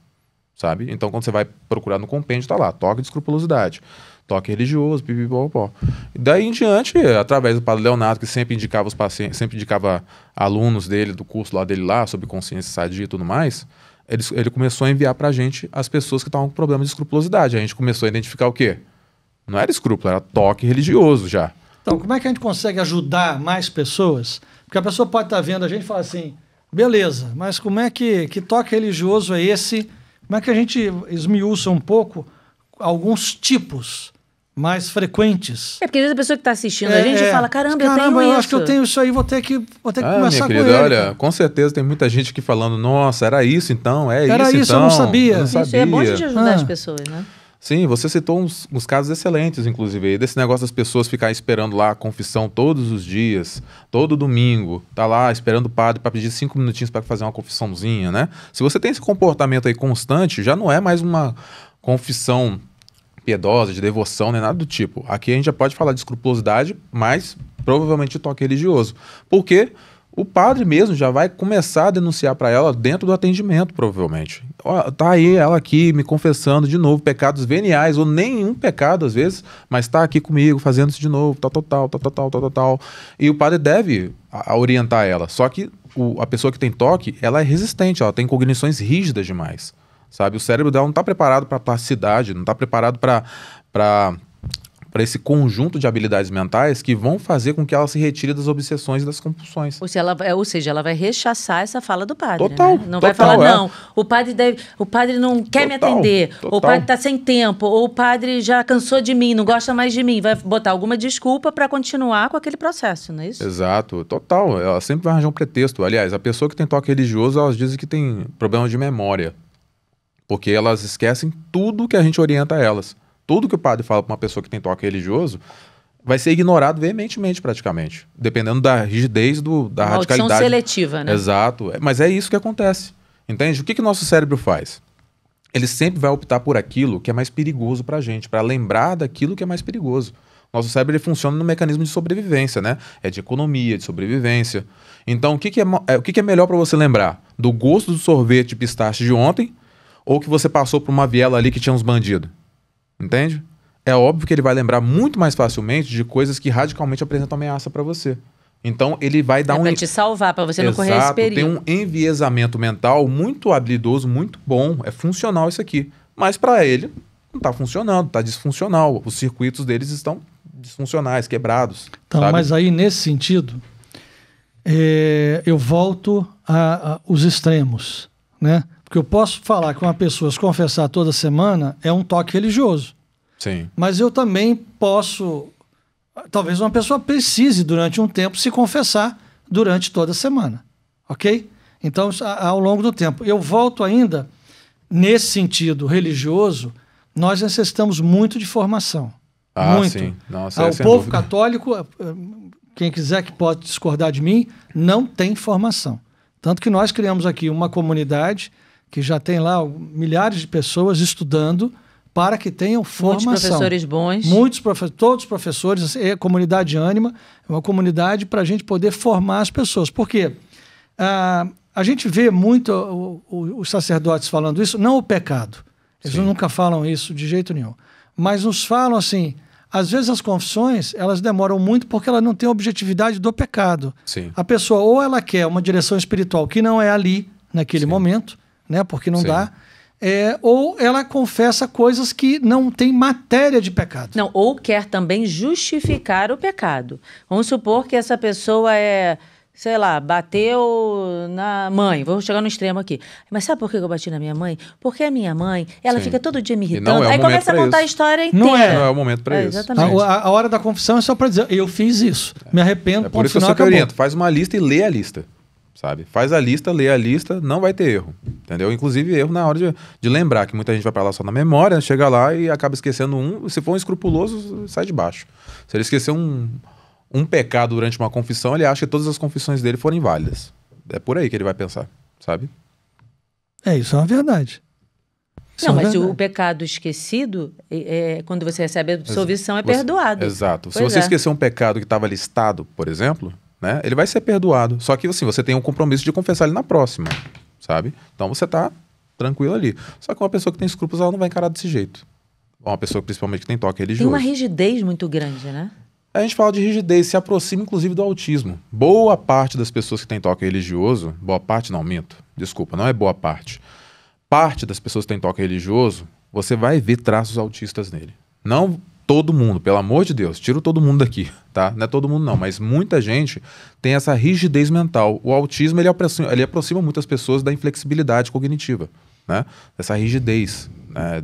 sabe? Então quando você vai procurar no compêndio, tá lá, toque de escrupulosidade. Toque religioso, pipipopó. E daí em diante, através do padre Leonardo, que sempre indicava os pacientes, sempre indicava alunos dele, do curso lá dele lá, sobre consciência sadia e tudo mais, ele começou a enviar pra gente as pessoas que estavam com problema de escrupulosidade. A gente começou a identificar o quê? Não era escrúpulo, era toque religioso já. Então, como é que a gente consegue ajudar mais pessoas? Porque a pessoa pode estar vendo a gente e falar assim, beleza, mas como é que toque religioso é esse? Como é que a gente esmiuça um pouco alguns tipos mais frequentes? Porque às vezes a pessoa que está assistindo a gente fala, caramba, eu tenho eu isso. acho que eu tenho isso aí, vou ter que conversar minha querida, com ele. Olha, com certeza tem muita gente aqui falando, nossa, era isso então, era isso, então. eu não sabia. Eu não sabia. Isso é bom de ajudar as pessoas, né? Sim, você citou uns casos excelentes, inclusive, aí, desse negócio das pessoas ficarem esperando lá a confissão todos os dias, todo domingo, tá lá esperando o padre para pedir 5 minutinhos para fazer uma confissãozinha, né? Se você tem esse comportamento aí constante, já não é mais uma confissão piedosa, de devoção, nem nada do tipo. Aqui a gente já pode falar de escrupulosidade, mas provavelmente de toque religioso. Por quê? O padre mesmo já vai começar a denunciar para ela dentro do atendimento, provavelmente. Ó, tá aí ela aqui me confessando de novo pecados veniais, ou nenhum pecado às vezes, mas tá aqui comigo fazendo isso de novo, tal. E o padre deve orientar ela. Só que a pessoa que tem toque, ela é resistente, ela tem cognições rígidas demais, sabe? O cérebro dela não está preparado para plasticidade, não está preparado para esse conjunto de habilidades mentais que vão fazer com que ela se retire das obsessões e das compulsões. Ou seja, ela vai rechaçar essa fala do padre. Total, né? Não vai falar, não, o padre não quer me atender, o padre está sem tempo, ou o padre já cansou de mim, não gosta mais de mim. Vai botar alguma desculpa para continuar com aquele processo, não é isso? Exato, total. Ela sempre vai arranjar um pretexto. Aliás, a pessoa que tem toque religioso, elas dizem que tem problema de memória, porque elas esquecem tudo que a gente orienta a elas. Tudo que o padre fala para uma pessoa que tem toque religioso vai ser ignorado veementemente, praticamente. Dependendo da rigidez, da radicalidade. Maldição seletiva, né? Exato. Mas é isso que acontece. Entende? O que o nosso cérebro faz? Ele sempre vai optar por aquilo que é mais perigoso para a gente, para lembrar daquilo que é mais perigoso. Nosso cérebro ele funciona no mecanismo de sobrevivência, né? É de economia, de sobrevivência. Então, o que é melhor para você lembrar? Do gosto do sorvete de pistache de ontem ou que você passou por uma viela ali que tinha uns bandidos? Entende? É óbvio que ele vai lembrar muito mais facilmente de coisas que radicalmente apresentam ameaça para você. Então, ele vai dar para te salvar, para você não correr esse perigo. Tem um enviesamento mental muito habilidoso, muito bom. É funcional isso aqui. Mas para ele, não está funcionando, está disfuncional. Os circuitos deles estão disfuncionais, quebrados. Então, sabe? mas aí, nesse sentido, eu volto os extremos, né? Porque eu posso falar que uma pessoa se confessar toda semana é um toque religioso. Sim. Mas eu também posso... Talvez uma pessoa precise, durante um tempo, se confessar durante toda a semana. Ok? Então, ao longo do tempo. Eu volto ainda, nesse sentido religioso, nós necessitamos muito de formação. Muito. Sim. Nossa, o povo católico, quem quiser que pode discordar de mim, não tem formação. Tanto que nós criamos aqui uma comunidade que já tem lá milhares de pessoas estudando para que tenham formação. Muitos professores bons. Todos os professores, é comunidade Ânima, é uma comunidade para a gente poder formar as pessoas. Por quê? A gente vê muito os sacerdotes falando isso, não o pecado. Eles nunca falam isso de jeito nenhum. Mas nos falam assim, às vezes as confissões, elas demoram muito porque elas não têm objetividade do pecado. Sim. A pessoa ou ela quer uma direção espiritual que não é ali, naquele momento, né? Porque não dá. Ou ela confessa coisas que não tem matéria de pecado. Não, ou quer também justificar o pecado. Vamos supor que essa pessoa sei lá, bateu na mãe. Vou chegar no extremo aqui. Mas sabe por que eu bati na minha mãe? Porque a minha mãe, ela fica todo dia me irritando. Aí começa a contar a história inteira. Não é o momento para isso. Exatamente. A hora da confissão é só para dizer, eu fiz isso. Me arrependo. É por isso que eu sempre oriento. Faz uma lista e lê a lista. Sabe? Faz a lista, lê a lista, não vai ter erro. Entendeu? Inclusive erro na hora de lembrar, que muita gente vai para lá só na memória, chega lá e acaba esquecendo se for um escrupuloso, sai de baixo. Se ele esquecer um pecado durante uma confissão, ele acha que todas as confissões dele foram inválidas. É por aí que ele vai pensar, sabe? Isso é uma verdade. Não, mas o pecado esquecido, quando você recebe a absolvição, é perdoado. Exato. Se você esquecer um pecado que estava listado, por exemplo, né, ele vai ser perdoado. Só que assim, você tem um compromisso de confessar ele na próxima, sabe? Então você tá tranquilo ali. Só que uma pessoa que tem escrúpulos, ela não vai encarar desse jeito. Uma pessoa, principalmente, que tem toque religioso. Tem uma rigidez muito grande, né? A gente fala de rigidez, se aproxima inclusive do autismo. Boa parte das pessoas que têm toque religioso, boa parte não, minto, desculpa, não é boa parte. Parte das pessoas que têm toque religioso, você vai ver traços autistas nele. Não todo mundo, pelo amor de Deus, tira todo mundo daqui, tá? Não é todo mundo não, mas muita gente tem essa rigidez mental. O autismo, ele aproxima muitas pessoas da inflexibilidade cognitiva, né? Dessa rigidez, né?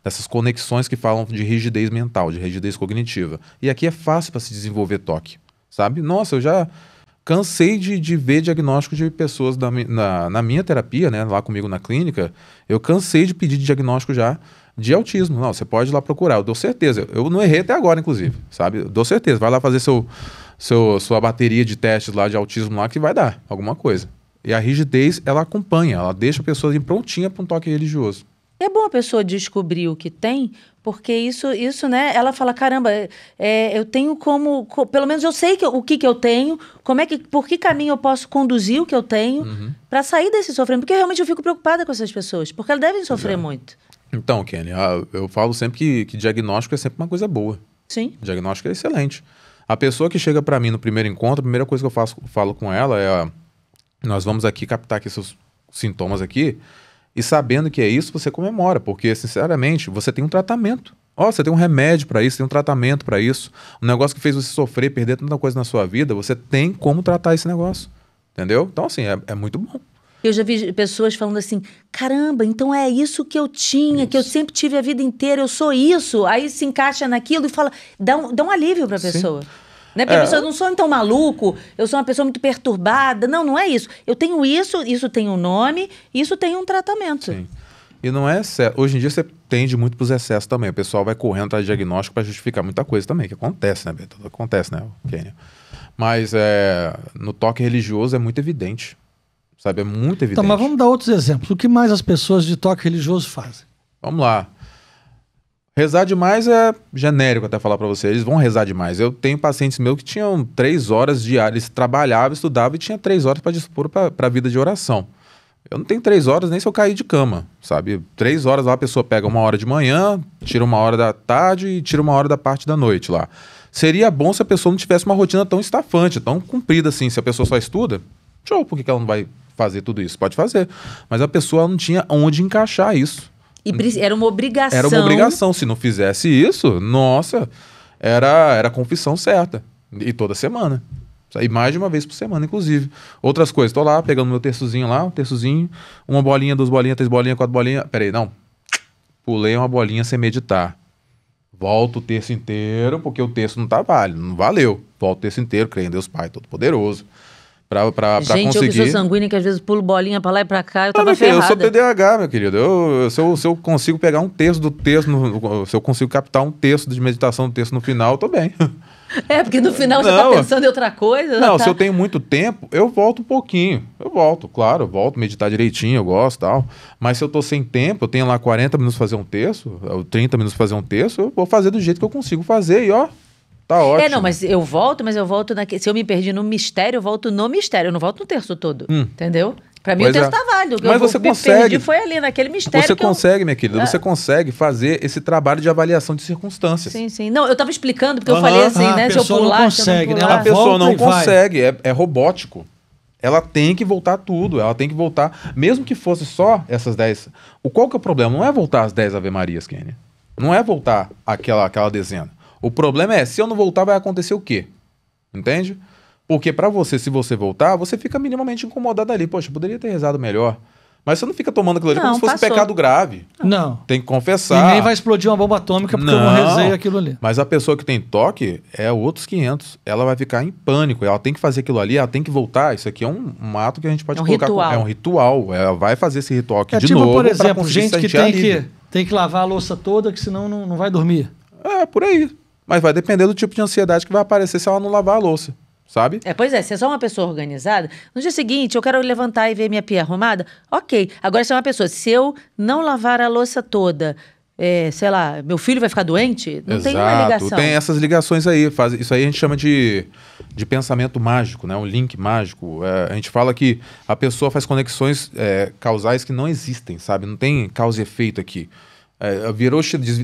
Dessas conexões que falam de rigidez mental, de rigidez cognitiva. E aqui é fácil para se desenvolver toque, sabe? Nossa, eu já cansei de ver diagnóstico de pessoas na minha terapia, né? Lá comigo na clínica, eu cansei de pedir diagnóstico já de autismo. Não, você pode ir lá procurar, eu dou certeza. Eu não errei até agora, inclusive, sabe? Eu dou certeza. Vai lá fazer sua bateria de testes lá de autismo lá que vai dar alguma coisa. E a rigidez, ela acompanha, ela deixa a pessoa prontinha para um toque religioso. É bom a pessoa descobrir o que tem, porque isso, né? Ela fala, caramba, eu tenho pelo menos eu sei o que eu tenho, por que caminho eu posso conduzir o que eu tenho para sair desse sofrimento. Porque realmente eu fico preocupada com essas pessoas, porque elas devem sofrer muito. Então, Kenny, eu falo sempre que diagnóstico é sempre uma coisa boa. Sim. Diagnóstico é excelente. A pessoa que chega para mim no primeiro encontro, a primeira coisa que eu falo com ela é, nós vamos aqui captar aqui seus sintomas aqui, e sabendo que é isso, você comemora, porque, sinceramente, você tem um tratamento. Você tem um remédio para isso, tem um tratamento para isso. Um negócio que fez você sofrer, perder tanta coisa na sua vida, você tem como tratar esse negócio. Entendeu? Então, assim, é muito bom. Eu já vi pessoas falando assim, caramba, então é isso que eu tinha, que eu sempre tive a vida inteira, eu sou isso. Aí se encaixa naquilo e fala, dá um alívio para a pessoa. Né? Porque a pessoa, eu não sou então maluco, eu sou uma pessoa muito perturbada. Não é isso. Eu tenho isso tem um nome, isso tem um tratamento. Sim. E não é excesso. Hoje em dia você tende muito para os excessos também. O pessoal vai correndo atrás de diagnóstico para justificar muita coisa também, que acontece, né, Beto? Acontece, né, Kênia? Mas no toque religioso é muito evidente. Sabe? É muito evidente. Então, mas vamos dar outros exemplos. O que mais as pessoas de toque religioso fazem? Vamos lá. Rezar demais é genérico até falar para você. Eles vão rezar demais. Eu tenho pacientes meus que tinham 3 horas diárias. Eles trabalhavam, estudavam e tinha 3 horas para dispor para a vida de oração. Eu não tenho 3 horas nem se eu cair de cama, sabe? 3 horas lá a pessoa pega 1 hora de manhã, tira 1 hora da tarde e tira 1 hora da parte da noite lá. Seria bom se a pessoa não tivesse uma rotina tão estafante, tão comprida assim. Se a pessoa só estuda, show, por que ela não vai fazer tudo isso? Pode fazer. Mas a pessoa não tinha onde encaixar isso. E era uma obrigação. Era uma obrigação. Se não fizesse isso, nossa, era a confissão certa. E toda semana. E mais de uma vez por semana, inclusive. Outras coisas. Estou lá, pegando meu terçozinho lá, 1 bolinha, 2 bolinhas, 3 bolinhas, 4 bolinhas. Peraí, não. Pulei 1 bolinha sem meditar. Volto o terço inteiro, porque o terço não tá válido. Não valeu. Volto o terço inteiro, creio em Deus Pai Todo-Poderoso. Pra gente, conseguir... eu que sou sanguínea, que às vezes pulo bolinha pra lá e pra cá, eu tava meu filho, ferrada. eu sou TDAH, meu querido. Se eu consigo pegar um terço do texto, se eu consigo captar um texto de meditação do texto no final, eu tô bem. Porque no final você tá pensando em outra coisa. Não, se eu tenho muito tempo, eu volto um pouquinho. Eu volto, claro, eu volto meditar direitinho, eu gosto e tal. Mas se eu tô sem tempo, eu tenho lá 40 minutos pra fazer um texto, 30 minutos pra fazer um texto, eu vou fazer do jeito que eu consigo fazer e ó... Tá ótimo. Não, mas eu volto se eu me perdi no mistério, eu volto no mistério, eu não volto no terço todo, entendeu? Pra mim o texto tá válido. Mas você consegue. Perdi foi ali, naquele mistério. Você consegue, minha querida, você consegue fazer esse trabalho de avaliação de circunstâncias. Sim, sim. Não, eu tava explicando, porque eu falei assim, né? Se eu pular, não consegue, se eu não pular. A pessoa não consegue, é robótico. Ela tem que voltar tudo, ela tem que voltar, mesmo que fosse só essas 10. Qual que é o problema? Não é voltar as 10 Ave Marias, Kênia. Não é voltar aquela dezena. O problema é, se eu não voltar, vai acontecer o quê? Entende? Porque pra você, se você voltar, você fica minimamente incomodado ali. Poxa, poderia ter rezado melhor. Mas você não fica tomando aquilo ali como se fosse pecado grave. Não. Tem que confessar. Ninguém vai explodir uma bomba atômica porque eu não rezei aquilo ali. Mas a pessoa que tem toque é outros 500. Ela vai ficar em pânico. Ela tem que fazer aquilo ali, ela tem que voltar. Isso aqui é um ato que a gente pode colocar. Ritual. É um ritual. Ela vai fazer esse ritual aqui de tipo, novo. Por exemplo, gente que alívio. tem que lavar a louça toda, que senão não vai dormir. Por aí. Mas vai depender do tipo de ansiedade que vai aparecer se ela não lavar a louça, sabe? Pois é, se é só uma pessoa organizada, no dia seguinte eu quero levantar e ver minha pia arrumada, ok. Agora se é uma pessoa, se eu não lavar a louça toda, sei lá, meu filho vai ficar doente, não tem uma ligação. Tem essas ligações aí, isso aí a gente chama de pensamento mágico, né? Um link mágico. A gente fala que a pessoa faz conexões causais que não existem, sabe? Não tem causa e efeito aqui.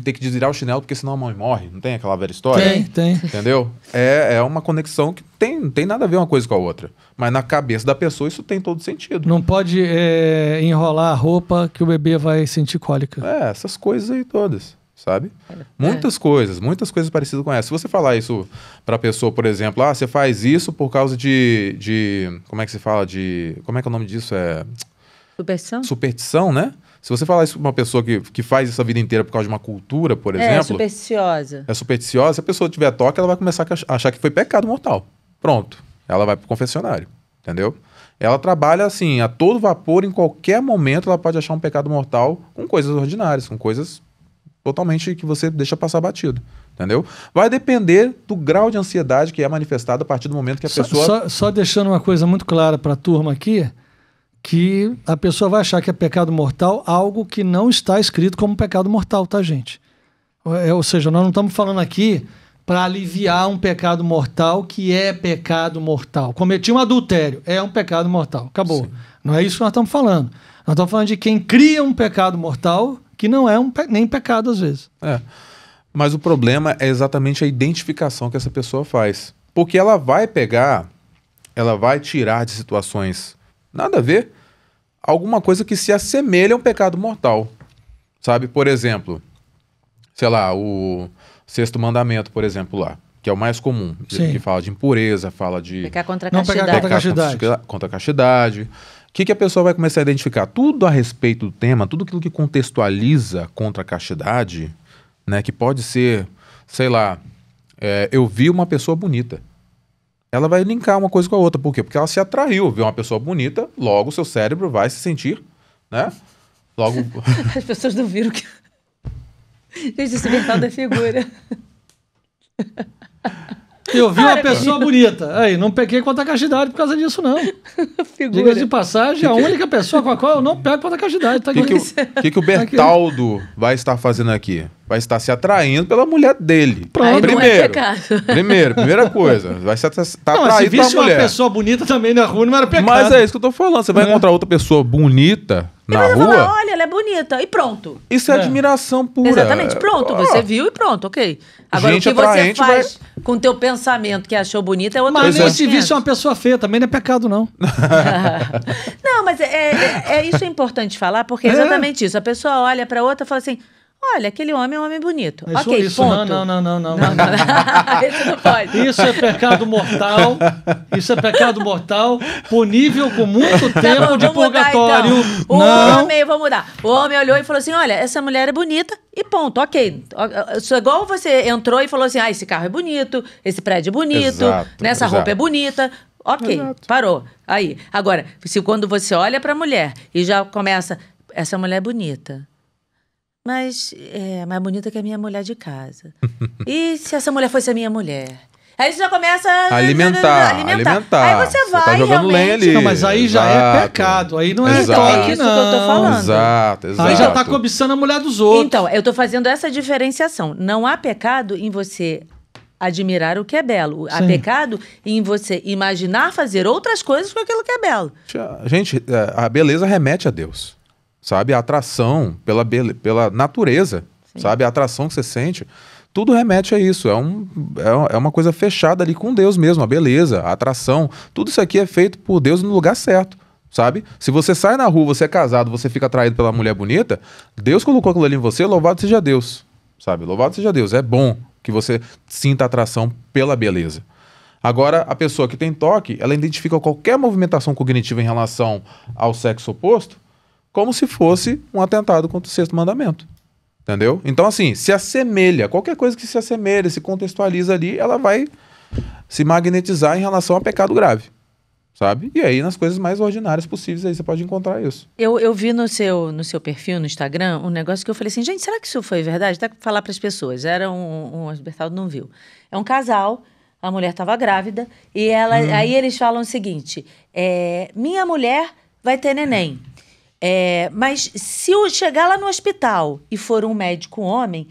Tem que desvirar o chinelo porque senão a mãe morre. Não tem aquela velha história? Tem. Entendeu? É uma conexão que não tem nada a ver uma coisa com a outra. Mas na cabeça da pessoa isso tem todo sentido. Não pode enrolar a roupa que o bebê vai sentir cólica. Essas coisas aí todas, sabe? Muitas coisas parecidas com essa. Se você falar isso pra pessoa, por exemplo, você faz isso por causa de como é que se fala? Como é que é o nome disso? Superstição? Superstição, né? Se você falar isso para uma pessoa que faz isso a vida inteira por causa de uma cultura, por exemplo... É supersticiosa. Se a pessoa tiver toque, ela vai começar a achar que foi pecado mortal. Pronto. Ela vai pro confessionário. Entendeu? Ela trabalha assim, a todo vapor, em qualquer momento, ela pode achar um pecado mortal com coisas ordinárias, com coisas totalmente que você deixa passar batido, entendeu? Vai depender do grau de ansiedade que é manifestado a partir do momento que a pessoa... Só deixando uma coisa muito clara para a turma aqui, que a pessoa vai achar que é pecado mortal algo que não está escrito como pecado mortal, tá, gente? Ou seja, nós não estamos falando aqui para aliviar um pecado mortal que é pecado mortal. Cometer um adultério é um pecado mortal. Acabou. Sim. Não é isso que nós estamos falando. Nós estamos falando de quem cria um pecado mortal que não é nem pecado às vezes. Mas o problema é exatamente a identificação que essa pessoa faz. Porque ela vai pegar, ela vai tirar de situações nada a ver, alguma coisa que se assemelha a um pecado mortal. Sabe? Por exemplo, sei lá, o 6º mandamento, por exemplo, lá, que é o mais comum, que fala de impureza, fala de... Pecar contra a castidade. Não pecar contra a castidade. Contra a castidade. O que a pessoa vai começar a identificar? Tudo a respeito do tema, tudo aquilo que contextualiza contra a castidade, né, que pode ser, sei lá, eu vi uma pessoa bonita. Ela vai linkar uma coisa com a outra. Por quê? Porque ela se atraiu, viu uma pessoa bonita, logo o seu cérebro vai se sentir, né? Logo... As pessoas não viram que... Gente, esse Bertaldo é figura. Eu vi uma pessoa bonita. Aí, não pequei contra a castidade por causa disso, não. Diga de passagem, a única pessoa com a qual eu não pego contra a castidade. Tá O que o Bertaldo vai estar fazendo aqui? Vai estar se atraindo pela mulher dele. Pronto. Primeira coisa. Vai estar atraído pela mulher. Se visse uma pessoa bonita também na rua, não era pecado. Mas é isso que eu tô falando. Você vai encontrar outra pessoa bonita na rua. Falar, olha, ela é bonita. E pronto. Isso é admiração pura. Exatamente. Pronto. Você viu e pronto. Ok. Agora, o que você faz com o teu pensamento que achou bonita é outra coisa. Mas se visse uma pessoa feia também não é pecado, não. Não, mas isso é importante falar, porque é exatamente isso. A pessoa olha pra outra e fala assim... Olha, aquele homem é um homem bonito. Isso, ponto. Não. Isso não pode. Isso é pecado mortal. Isso é pecado mortal, punível com muito tempo de purgatório. Mudar, então. Eu vou mudar. O homem olhou e falou assim, olha, essa mulher é bonita e ponto, ok. Igual você entrou e falou assim, esse carro é bonito, esse prédio é bonito, essa roupa é bonita. Ok, parou. Aí, agora, quando você olha pra mulher e já começa, essa mulher é bonita. Mas é mais bonita que a minha mulher de casa. E se essa mulher fosse a minha mulher? Aí você já começa a alimentar. Aí você vai tá jogando lenha ali. Não, mas aí já é pecado. Aí não é toque, é isso que eu tô falando. Exato. Aí já tá cobiçando a mulher dos outros. Então, eu tô fazendo essa diferenciação. Não há pecado em você admirar o que é belo. Há pecado em você imaginar fazer outras coisas com aquilo que é belo. Gente, a beleza remete a Deus. Sabe? A atração pela natureza, sabe? A atração que você sente, tudo remete a isso. É uma coisa fechada ali com Deus mesmo, a beleza, a atração. Tudo isso aqui é feito por Deus no lugar certo, sabe? Se você sai na rua, você é casado, você fica atraído pela mulher bonita, Deus colocou aquilo ali em você, louvado seja Deus, sabe? Louvado seja Deus. É bom que você sinta atração pela beleza. Agora, a pessoa que tem toque, ela identifica qualquer movimentação cognitiva em relação ao sexo oposto como se fosse um atentado contra o 6º mandamento. Entendeu? Então, assim, se assemelha. Qualquer coisa que se assemelha, se contextualiza ali, ela vai se magnetizar em relação a pecado grave. Sabe? E aí, nas coisas mais ordinárias possíveis, aí você pode encontrar isso. Eu vi no seu perfil, no Instagram, um negócio que eu falei assim, gente, será que isso foi verdade? Até falar para as pessoas. Era o Bertaldo não viu. É um casal, a mulher estava grávida, e aí eles falam o seguinte, minha mulher vai ter neném. Mas se eu chegar lá no hospital e for um médico homem,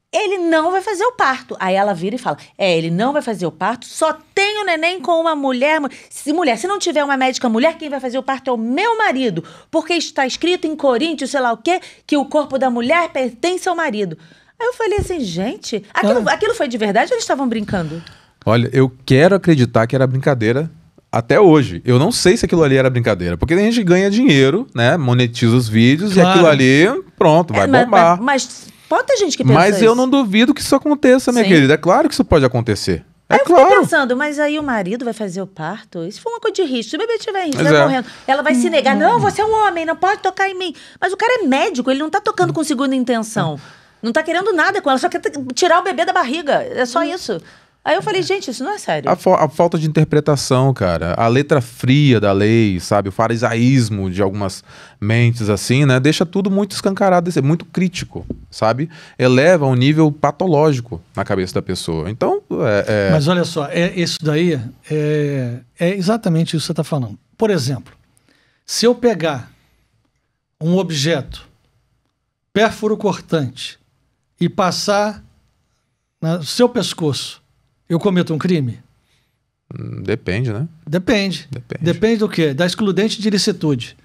ele não vai fazer o parto. Aí ela vira e fala, ele não vai fazer o parto, só tem o neném com uma mulher. Se não tiver uma médica mulher, quem vai fazer o parto é o meu marido. Porque está escrito em Coríntios, sei lá o quê, que o corpo da mulher pertence ao marido. Aí eu falei assim, gente, aquilo foi de verdade ou eles estavam brincando? Olha, eu quero acreditar que era brincadeira. Até hoje, eu não sei se aquilo ali era brincadeira, porque a gente ganha dinheiro, né? Monetiza os vídeos e aquilo ali, pronto, vai bombar. Mas pode ter gente que pensa Mas eu não duvido que isso aconteça, minha querida. É claro que isso pode acontecer. Aí eu fiquei pensando, mas aí o marido vai fazer o parto? Isso foi uma coisa de risco. Se o bebê estiver em risco, vai morrendo. Ela vai se negar. Não, você é um homem, não pode tocar em mim. Mas o cara é médico, ele não tá tocando com segunda intenção. Não tá querendo nada com ela, só quer tirar o bebê da barriga. É só isso. Aí eu falei, gente, isso não é sério. A falta de interpretação, cara, a letra fria da lei, sabe, o farisaísmo de algumas mentes, assim, né, deixa tudo muito escancarado, muito crítico, sabe, eleva um nível patológico na cabeça da pessoa. Então, Mas olha só, isso daí é exatamente isso que você está falando. Por exemplo, se eu pegar um objeto pérfuro cortante e passar no seu pescoço, eu cometo um crime? Depende, né? Depende. Depende do quê? Da excludente de ilicitude.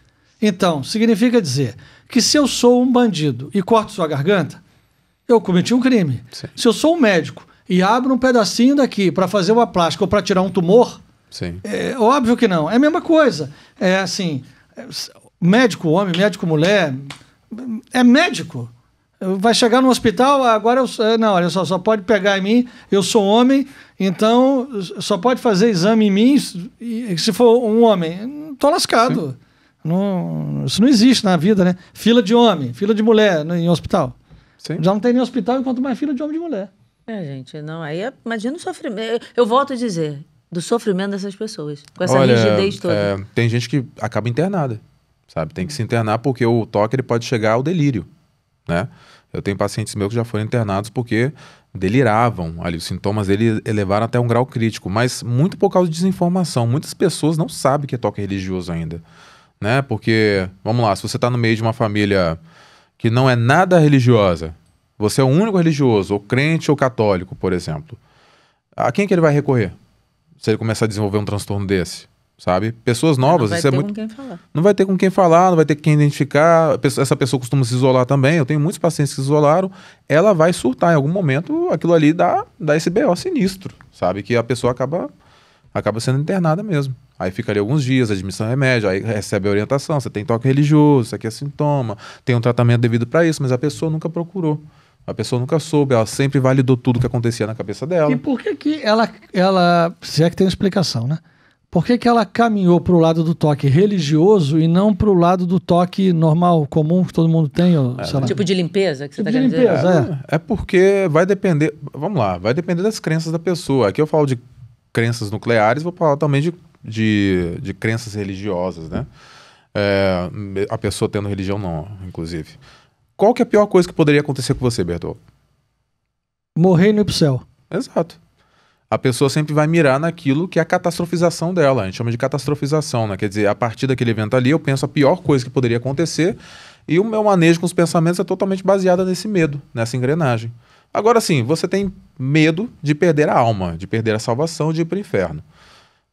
Então, significa dizer que se eu sou um bandido e corto sua garganta, eu cometi um crime. Sim. Se eu sou um médico e abro um pedacinho daqui para fazer uma plástica ou para tirar um tumor, Sim. é óbvio que não. É a mesma coisa. É assim, médico homem, médico mulher, é médico. Vai chegar no hospital, agora não, olha só pode pegar em mim, eu sou homem, então só pode fazer exame em mim se for um homem. Estou lascado. Não, isso não existe na vida, né? Fila de homem, fila de mulher em hospital. Sim. Já não tem nem hospital, enquanto mais fila de homem e de mulher. Gente, não, aí imagina o sofrimento. Eu volto a dizer, do sofrimento dessas pessoas, com essa Olha, rigidez toda. tem gente que acaba internada, sabe? Tem que se internar porque o toque ele pode chegar ao delírio, né? Eu tenho pacientes meus que já foram internados porque deliravam ali, os sintomas dele elevaram até um grau crítico, mas muito por causa de desinformação. Muitas pessoas não sabem que é toque religioso ainda, né? Porque, vamos lá, se você está no meio de uma família que não é nada religiosa, você é o único religioso, ou crente ou católico, por exemplo, a quem que ele vai recorrer se ele começar a desenvolver um transtorno desse? Sabe? Pessoas novas, não vai isso ter é com muito... quem falar. Não vai ter com quem falar, não vai ter quem identificar. Essa pessoa costuma se isolar também. Eu tenho muitos pacientes que se isolaram. Ela vai surtar em algum momento, aquilo ali dá esse BO sinistro, sabe? Que a pessoa acaba sendo internada mesmo. Aí fica ali alguns dias, administra remédio, aí recebe a orientação. Você tem toque religioso, isso aqui é sintoma, tem um tratamento devido para isso, mas a pessoa nunca procurou. A pessoa nunca soube, ela sempre validou tudo que acontecia na cabeça dela. E por que ela, se é que tem uma explicação, né? Por que ela caminhou para o lado do toque religioso e não para o lado do toque normal, comum, que todo mundo tem? Sei lá. Tipo de limpeza, que você Tipo está de querendo dizer? limpeza, É porque vai depender, vamos lá, vai depender das crenças da pessoa. Aqui eu falo de crenças nucleares, vou falar também de crenças religiosas, né? A pessoa tendo religião não, inclusive. Qual que é a pior coisa que poderia acontecer com você, Bertol? Morrer e não ir pro céu. Exato. A pessoa sempre vai mirar naquilo que é a catastrofização dela. A gente chama de catastrofização, né? Quer dizer, a partir daquele evento ali, eu penso a pior coisa que poderia acontecer e o meu manejo com os pensamentos é totalmente baseado nesse medo, nessa engrenagem. Agora sim, você tem medo de perder a alma, de perder a salvação, de ir para o inferno.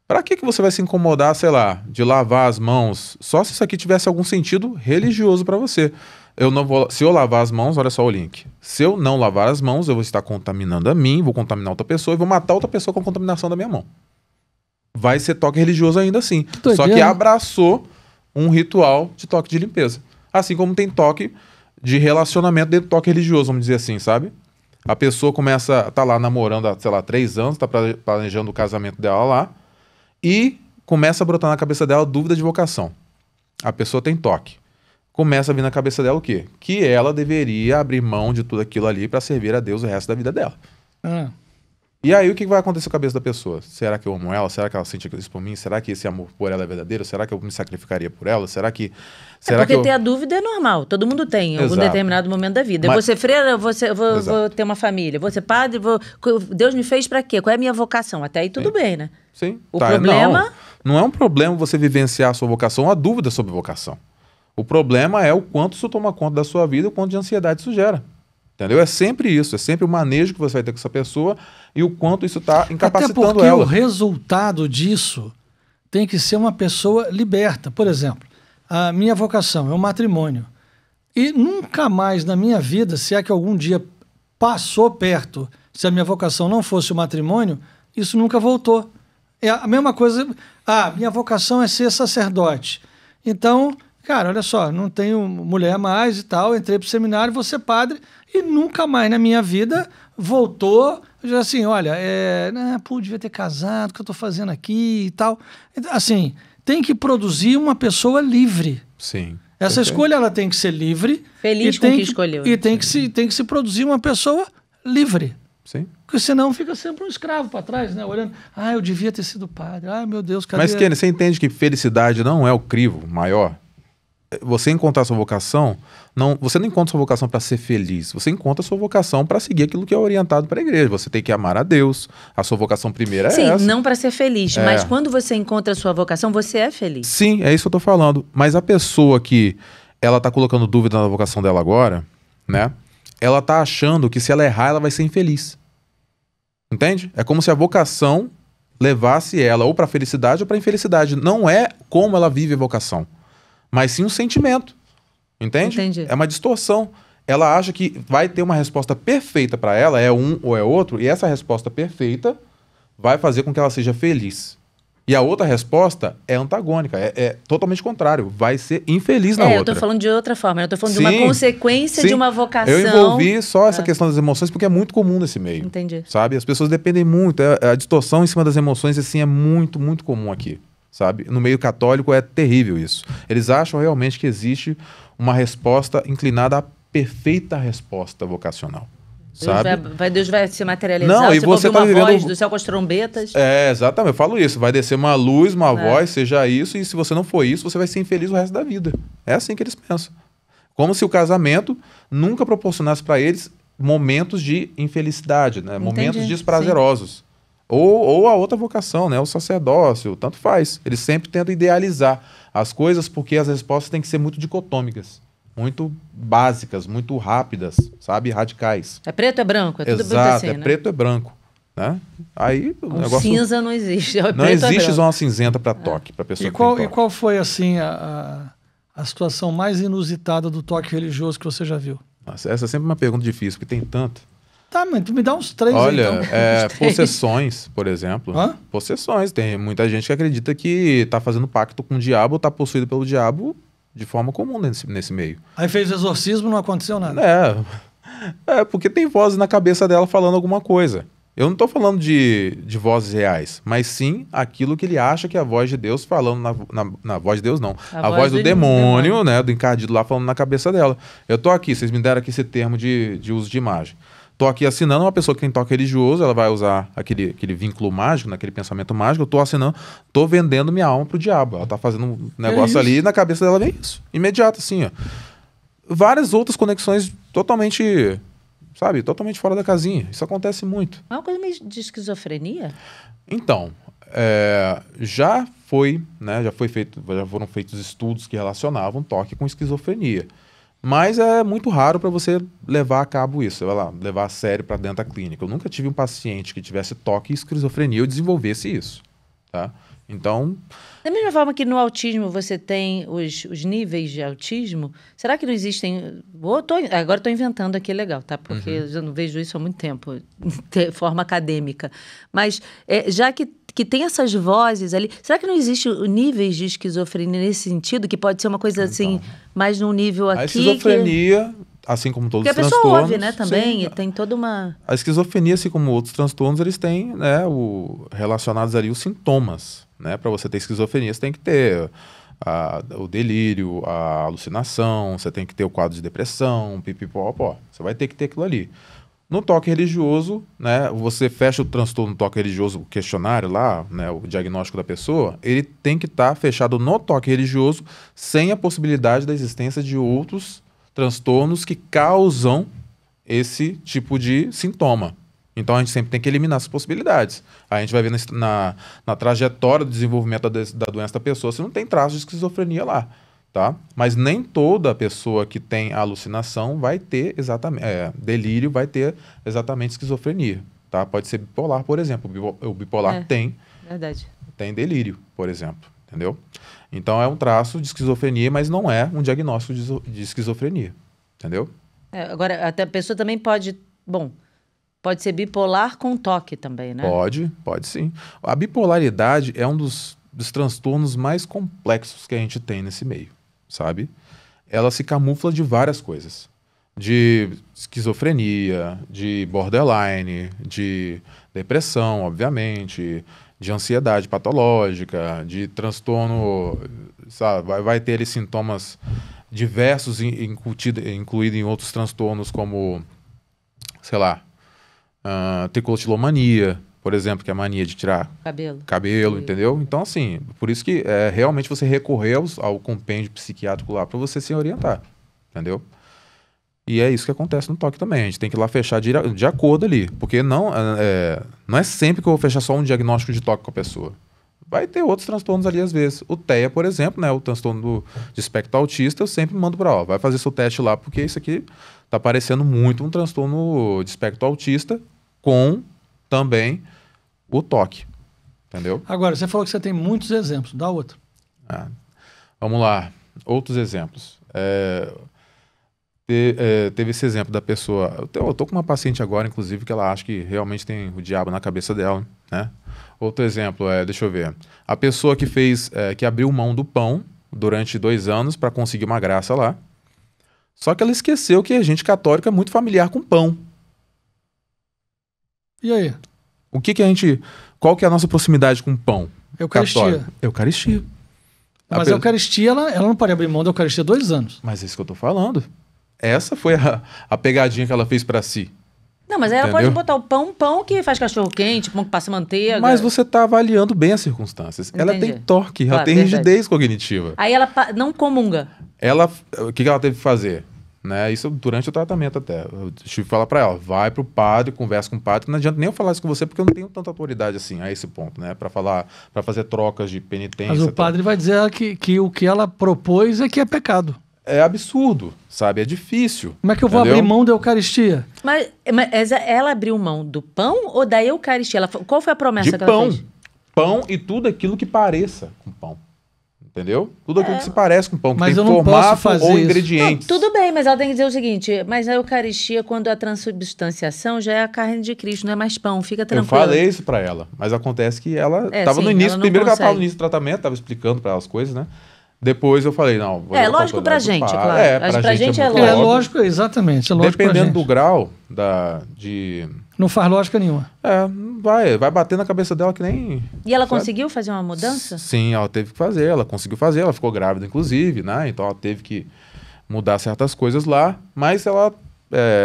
Para que você vai se incomodar, sei lá, de lavar as mãos? Só se isso aqui tivesse algum sentido religioso para você. Se eu lavar as mãos, olha só o link. Se eu não lavar as mãos, eu vou estar contaminando a mim, vou contaminar outra pessoa e vou matar outra pessoa com a contaminação da minha mão. Vai ser toque religioso ainda assim. Só que abraçou um ritual de toque de limpeza. Assim como tem toque de relacionamento dentro do toque religioso, vamos dizer assim, sabe? A pessoa tá lá namorando há, sei lá, 3 anos, tá planejando o casamento dela lá e começa a brotar na cabeça dela dúvida de vocação. A pessoa tem toque. Começa a vir na cabeça dela o quê? Que ela deveria abrir mão de tudo aquilo ali para servir a Deus o resto da vida dela. E aí o que vai acontecer com a cabeça da pessoa? Será que eu amo ela? Será que ela sente isso por mim? Será que esse amor por ela é verdadeiro? Será que eu me sacrificaria por ela? Porque ter a dúvida é normal, todo mundo tem em algum determinado momento da vida. Mas... Eu vou ser freira, vou ter uma família, vou ser padre, Deus me fez para quê? Qual é a minha vocação? Até aí tudo bem, né? Sim. O problema... Não é um problema você vivenciar a sua vocação, a dúvida sobre vocação. O problema é o quanto isso toma conta da sua vida e o quanto de ansiedade isso gera. Entendeu? É sempre isso, é sempre o manejo que você vai ter com essa pessoa e o quanto isso está incapacitando ela. Até porque o resultado disso tem que ser uma pessoa liberta. Por exemplo, a minha vocação é o matrimônio. E nunca mais na minha vida, se é que algum dia passou perto, se a minha vocação não fosse o matrimônio, isso nunca voltou. É a mesma coisa, minha vocação é ser sacerdote. Então... Cara, olha só, não tenho mulher mais e tal, entrei pro seminário, vou ser padre e nunca mais na minha vida voltou, já assim, olha, devia ter casado, o que eu tô fazendo aqui e tal. Assim, tem que produzir uma pessoa livre. Sim. Essa escolha, ela tem que ser livre. Feliz com o que escolheu. E tem que se produzir uma pessoa livre. Sim. Porque senão fica sempre um escravo para trás, né? Olhando, eu devia ter sido padre. Meu Deus, cadê? Mas, Kenny, você entende que felicidade não é o crivo maior? Você encontrar sua vocação, você não encontra sua vocação para ser feliz. Você encontra sua vocação para seguir aquilo que é orientado para a igreja. Você tem que amar a Deus. A sua vocação primeira é essa. Sim, não para ser feliz, mas quando você encontra a sua vocação, você é feliz. Sim, é isso que eu tô falando. Mas a pessoa que ela tá colocando dúvida na vocação dela agora, né? Ela tá achando que se ela errar, ela vai ser infeliz. Entende? É como se a vocação levasse ela ou para felicidade ou para infelicidade. Não é como ela vive a vocação, mas sim um sentimento. Entende? Entendi. É uma distorção. Ela acha que vai ter uma resposta perfeita para ela, é um ou é outro, e essa resposta perfeita vai fazer com que ela seja feliz. E a outra resposta é antagônica, é totalmente contrário, vai ser infeliz na outra. Eu tô falando de outra forma, eu tô falando de uma consequência de uma vocação. Eu envolvi só essa questão das emoções porque é muito comum nesse meio. Entendi. Sabe? As pessoas dependem muito, a distorção em cima das emoções assim é muito, muito comum aqui. Sabe? No meio católico é terrível isso. Eles acham realmente que existe uma resposta inclinada à perfeita resposta vocacional. Sabe? Deus vai se materializar, não, e você tá uma vivendo... voz do céu com as trombetas. Exatamente, eu falo isso. Vai descer uma luz, uma voz, seja isso, e se você não for isso, você vai ser infeliz o resto da vida. É assim que eles pensam. Como se o casamento nunca proporcionasse para eles momentos de infelicidade, né? Momentos desprazerosos. Ou a outra vocação, né? O sacerdócio, tanto faz. Eles sempre tentam idealizar as coisas porque as respostas têm que ser muito dicotômicas. Muito básicas, muito rápidas, sabe? Radicais. É preto, é branco, é tudo Exato, assim, é né? preto, é branco. Né? Aí o negócio... cinza não existe. Não existe zona cinzenta para toque, para pessoa que tem toque. E qual foi, assim, a situação mais inusitada do toque religioso que você já viu? Nossa, essa é sempre uma pergunta difícil, porque tem tanto. Tá, mas tu me dá uns 3 Olha, aí, então. possessões, por exemplo. Hã? Possessões. Tem muita gente que acredita que tá fazendo pacto com o diabo ou tá possuído pelo diabo de forma comum nesse meio. Aí fez exorcismo, não aconteceu nada. Porque tem vozes na cabeça dela falando alguma coisa. Eu não estou falando de vozes reais, mas sim aquilo que ele acha que é a voz de Deus falando na voz de Deus, não. A voz do demônio, né, do encardido lá falando na cabeça dela. Eu tô aqui, vocês me deram aqui esse termo de uso de imagem. Tô aqui assinando, uma pessoa que tem toque religioso, ela vai usar aquele vínculo mágico, aquele pensamento mágico, eu tô assinando, tô vendendo minha alma pro diabo. Ela tá fazendo um negócio ali e na cabeça dela vem isso. Imediato, assim, ó. Várias outras conexões totalmente, sabe, totalmente fora da casinha. Isso acontece muito. É uma coisa meio de esquizofrenia? Então, já foram feitos estudos que relacionavam toque com esquizofrenia. Mas é muito raro para você levar a cabo isso, levar a sério para dentro da clínica. Eu nunca tive um paciente que tivesse toque e esquizofrenia e desenvolvesse isso, tá? Então... Da mesma forma que no autismo você tem os níveis de autismo, será que não existem... Agora estou inventando aqui, legal, tá? Porque eu já não vejo isso há muito tempo, de forma acadêmica. Mas já que tem essas vozes ali, será que não existem níveis de esquizofrenia nesse sentido? Que pode ser uma coisa assim, mais num nível aqui... A esquizofrenia... Assim como todos os transtornos... Porque a pessoa ouve, né, também, sim, e tem toda uma... A esquizofrenia, assim como outros transtornos, eles têm, né, relacionados ali os sintomas, né? Para você ter esquizofrenia, você tem que ter o delírio, a alucinação, você tem que ter o quadro de depressão, pipipopó. Você vai ter que ter aquilo ali. No toque religioso, né, você fecha o transtorno no toque religioso, o questionário lá, né, o diagnóstico da pessoa, ele tem que estar fechado no toque religioso sem a possibilidade da existência de outros transtornos que causam esse tipo de sintoma. Então a gente sempre tem que eliminar essas possibilidades. A gente vai ver na trajetória do desenvolvimento da doença da pessoa se não tem traço de esquizofrenia lá, tá? Mas nem toda pessoa que tem alucinação vai ter exatamente, delírio vai ter exatamente esquizofrenia, tá? Pode ser bipolar, por exemplo. O bipolar tem delírio, por exemplo, entendeu? Então é um traço de esquizofrenia, mas não é um diagnóstico de esquizofrenia, entendeu? Agora, até a pessoa também pode ser bipolar com toque também, né? Pode sim. A bipolaridade é um dos transtornos mais complexos que a gente tem nesse meio, sabe? Ela se camufla de várias coisas. De esquizofrenia, de borderline, de depressão, obviamente, de ansiedade patológica, de transtorno, sabe? Vai ter ali sintomas diversos incluídos em outros transtornos como, sei lá, tricotilomania, por exemplo, que é a mania de tirar cabelo, entendeu? Então, assim, por isso que realmente você recorrer ao compêndio psiquiátrico lá para você se orientar, entendeu? E é isso que acontece no toque também. A gente tem que ir lá fechar de acordo ali. Porque não é sempre que eu vou fechar só um diagnóstico de toque com a pessoa. Vai ter outros transtornos ali às vezes. O TEA, por exemplo, né, o transtorno de espectro autista, eu sempre mando para vai fazer seu teste lá, porque isso aqui tá parecendo muito um transtorno de espectro autista com também o toque. Entendeu? Agora, você falou que você tem muitos exemplos. Dá outro. Vamos lá. Outros exemplos. Teve esse exemplo da pessoa. Eu tô com uma paciente agora, inclusive, que ela acha que realmente tem o diabo na cabeça dela, né? Outro exemplo deixa eu ver. A pessoa que abriu mão do pão durante 2 anos para conseguir uma graça lá. Só que ela esqueceu que a gente católico é muito familiar com pão. E aí? Qual que é a nossa proximidade com pão? Eucaristia. Católico? Eucaristia. Mas a Eucaristia, ela não pode abrir mão da Eucaristia 2 anos. Mas é isso que eu tô falando. Essa foi a pegadinha que ela fez para si. Não, mas aí ela pode botar o pão que faz cachorro-quente, pão que passa manteiga. Mas você tá avaliando bem as circunstâncias. Entendi. Ela tem toque, Claro, ela tem rigidez cognitiva. Aí ela não comunga. O que ela teve que fazer? Né? Isso durante o tratamento até. Eu tive que falar para ela, vai pro padre, conversa com o padre, que não adianta nem eu falar isso com você, porque eu não tenho tanta autoridade assim, a esse ponto, né? Para fazer trocas de penitência. Mas o padre vai dizer que o que ela propôs é que é pecado. É absurdo, sabe? É difícil. Como é que eu vou abrir mão da Eucaristia? Mas ela abriu mão do pão ou da Eucaristia? Qual foi a promessa que ela fez? Pão e tudo aquilo que pareça com pão. Entendeu? Tudo aquilo que se parece com pão, que mas tem eu não formato posso fazer ou isso. ingredientes. Não, tudo bem, mas ela tem que dizer o seguinte, mas a Eucaristia, quando a transubstanciação, já é a carne de Cristo, não é mais pão, fica tranquilo. Eu falei isso pra ela, mas acontece que ela estava no início, primeiro que ela estava no início do tratamento, estava explicando para ela as coisas, né? Depois eu falei, não... lógico pra gente, claro. Pra gente é lógico. É lógico, exatamente. É lógico. Dependendo do grau Não faz lógica nenhuma. Vai bater na cabeça dela que nem... E ela conseguiu fazer uma mudança? Sim, ela teve que fazer, ela conseguiu fazer, ela ficou grávida, inclusive, né? Então ela teve que mudar certas coisas lá, mas ela...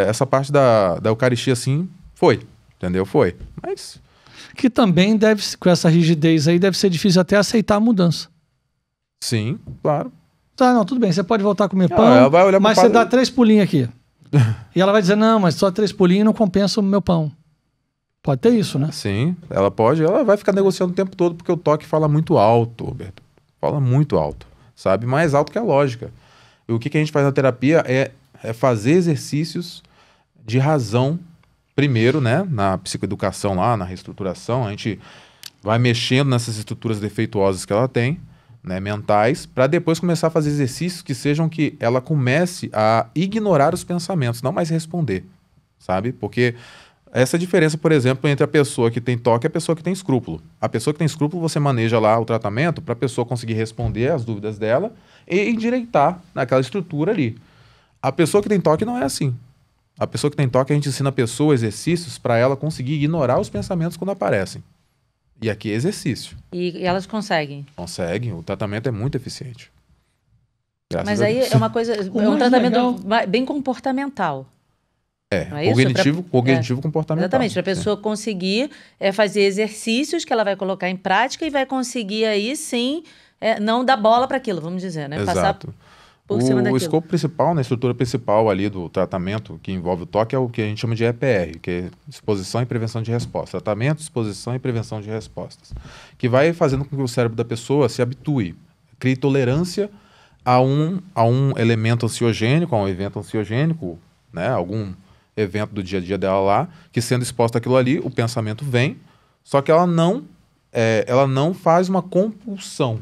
essa parte da Eucaristia, assim, foi, entendeu? Foi, mas... Que também com essa rigidez aí, deve ser difícil até aceitar a mudança. Sim, claro. Tá, não, tudo bem, você pode voltar a comer pão, ela vai olhar mas você dá 3 pulinhos aqui. E ela vai dizer, não, mas só 3 pulinhos não compensa o meu pão. Pode ter isso, né? Sim, ela vai ficar negociando o tempo todo, porque o toque fala muito alto, Roberto. Fala muito alto, sabe? Mais alto que a lógica. E o que a gente faz na terapia é fazer exercícios de razão, primeiro, né? Na psicoeducação lá, na reestruturação, a gente vai mexendo nessas estruturas defeituosas que ela tem, né, mentais, para depois começar a fazer exercícios que sejam que ela comece a ignorar os pensamentos, não mais responder, sabe? Porque essa diferença, por exemplo, entre a pessoa que tem toque e a pessoa que tem escrúpulo. A pessoa que tem escrúpulo, você maneja lá o tratamento para a pessoa conseguir responder as dúvidas dela e endireitar naquela estrutura ali. A pessoa que tem toque não é assim. A pessoa que tem toque, a gente ensina a pessoa exercícios para ela conseguir ignorar os pensamentos quando aparecem. E aqui é exercício. E elas conseguem? Conseguem. O tratamento é muito eficiente. Mas aí é uma coisa... É um tratamento bem comportamental. Cognitivo comportamental. Exatamente. Para a pessoa conseguir fazer exercícios que ela vai colocar em prática e vai conseguir aí sim não dar bola para aquilo, vamos dizer, né? Exato. Passar por cima daquilo. O escopo principal, na estrutura principal ali do tratamento que envolve o toque é o que a gente chama de EPR, que é Exposição e Prevenção de Resposta. Tratamento, exposição e prevenção de respostas. Que vai fazendo com que o cérebro da pessoa se habitue, crie tolerância a um elemento ansiogênico, a um evento ansiogênico, né? Algum evento do dia a dia dela lá, que sendo exposta àquilo ali, o pensamento vem, só que ela não faz uma compulsão.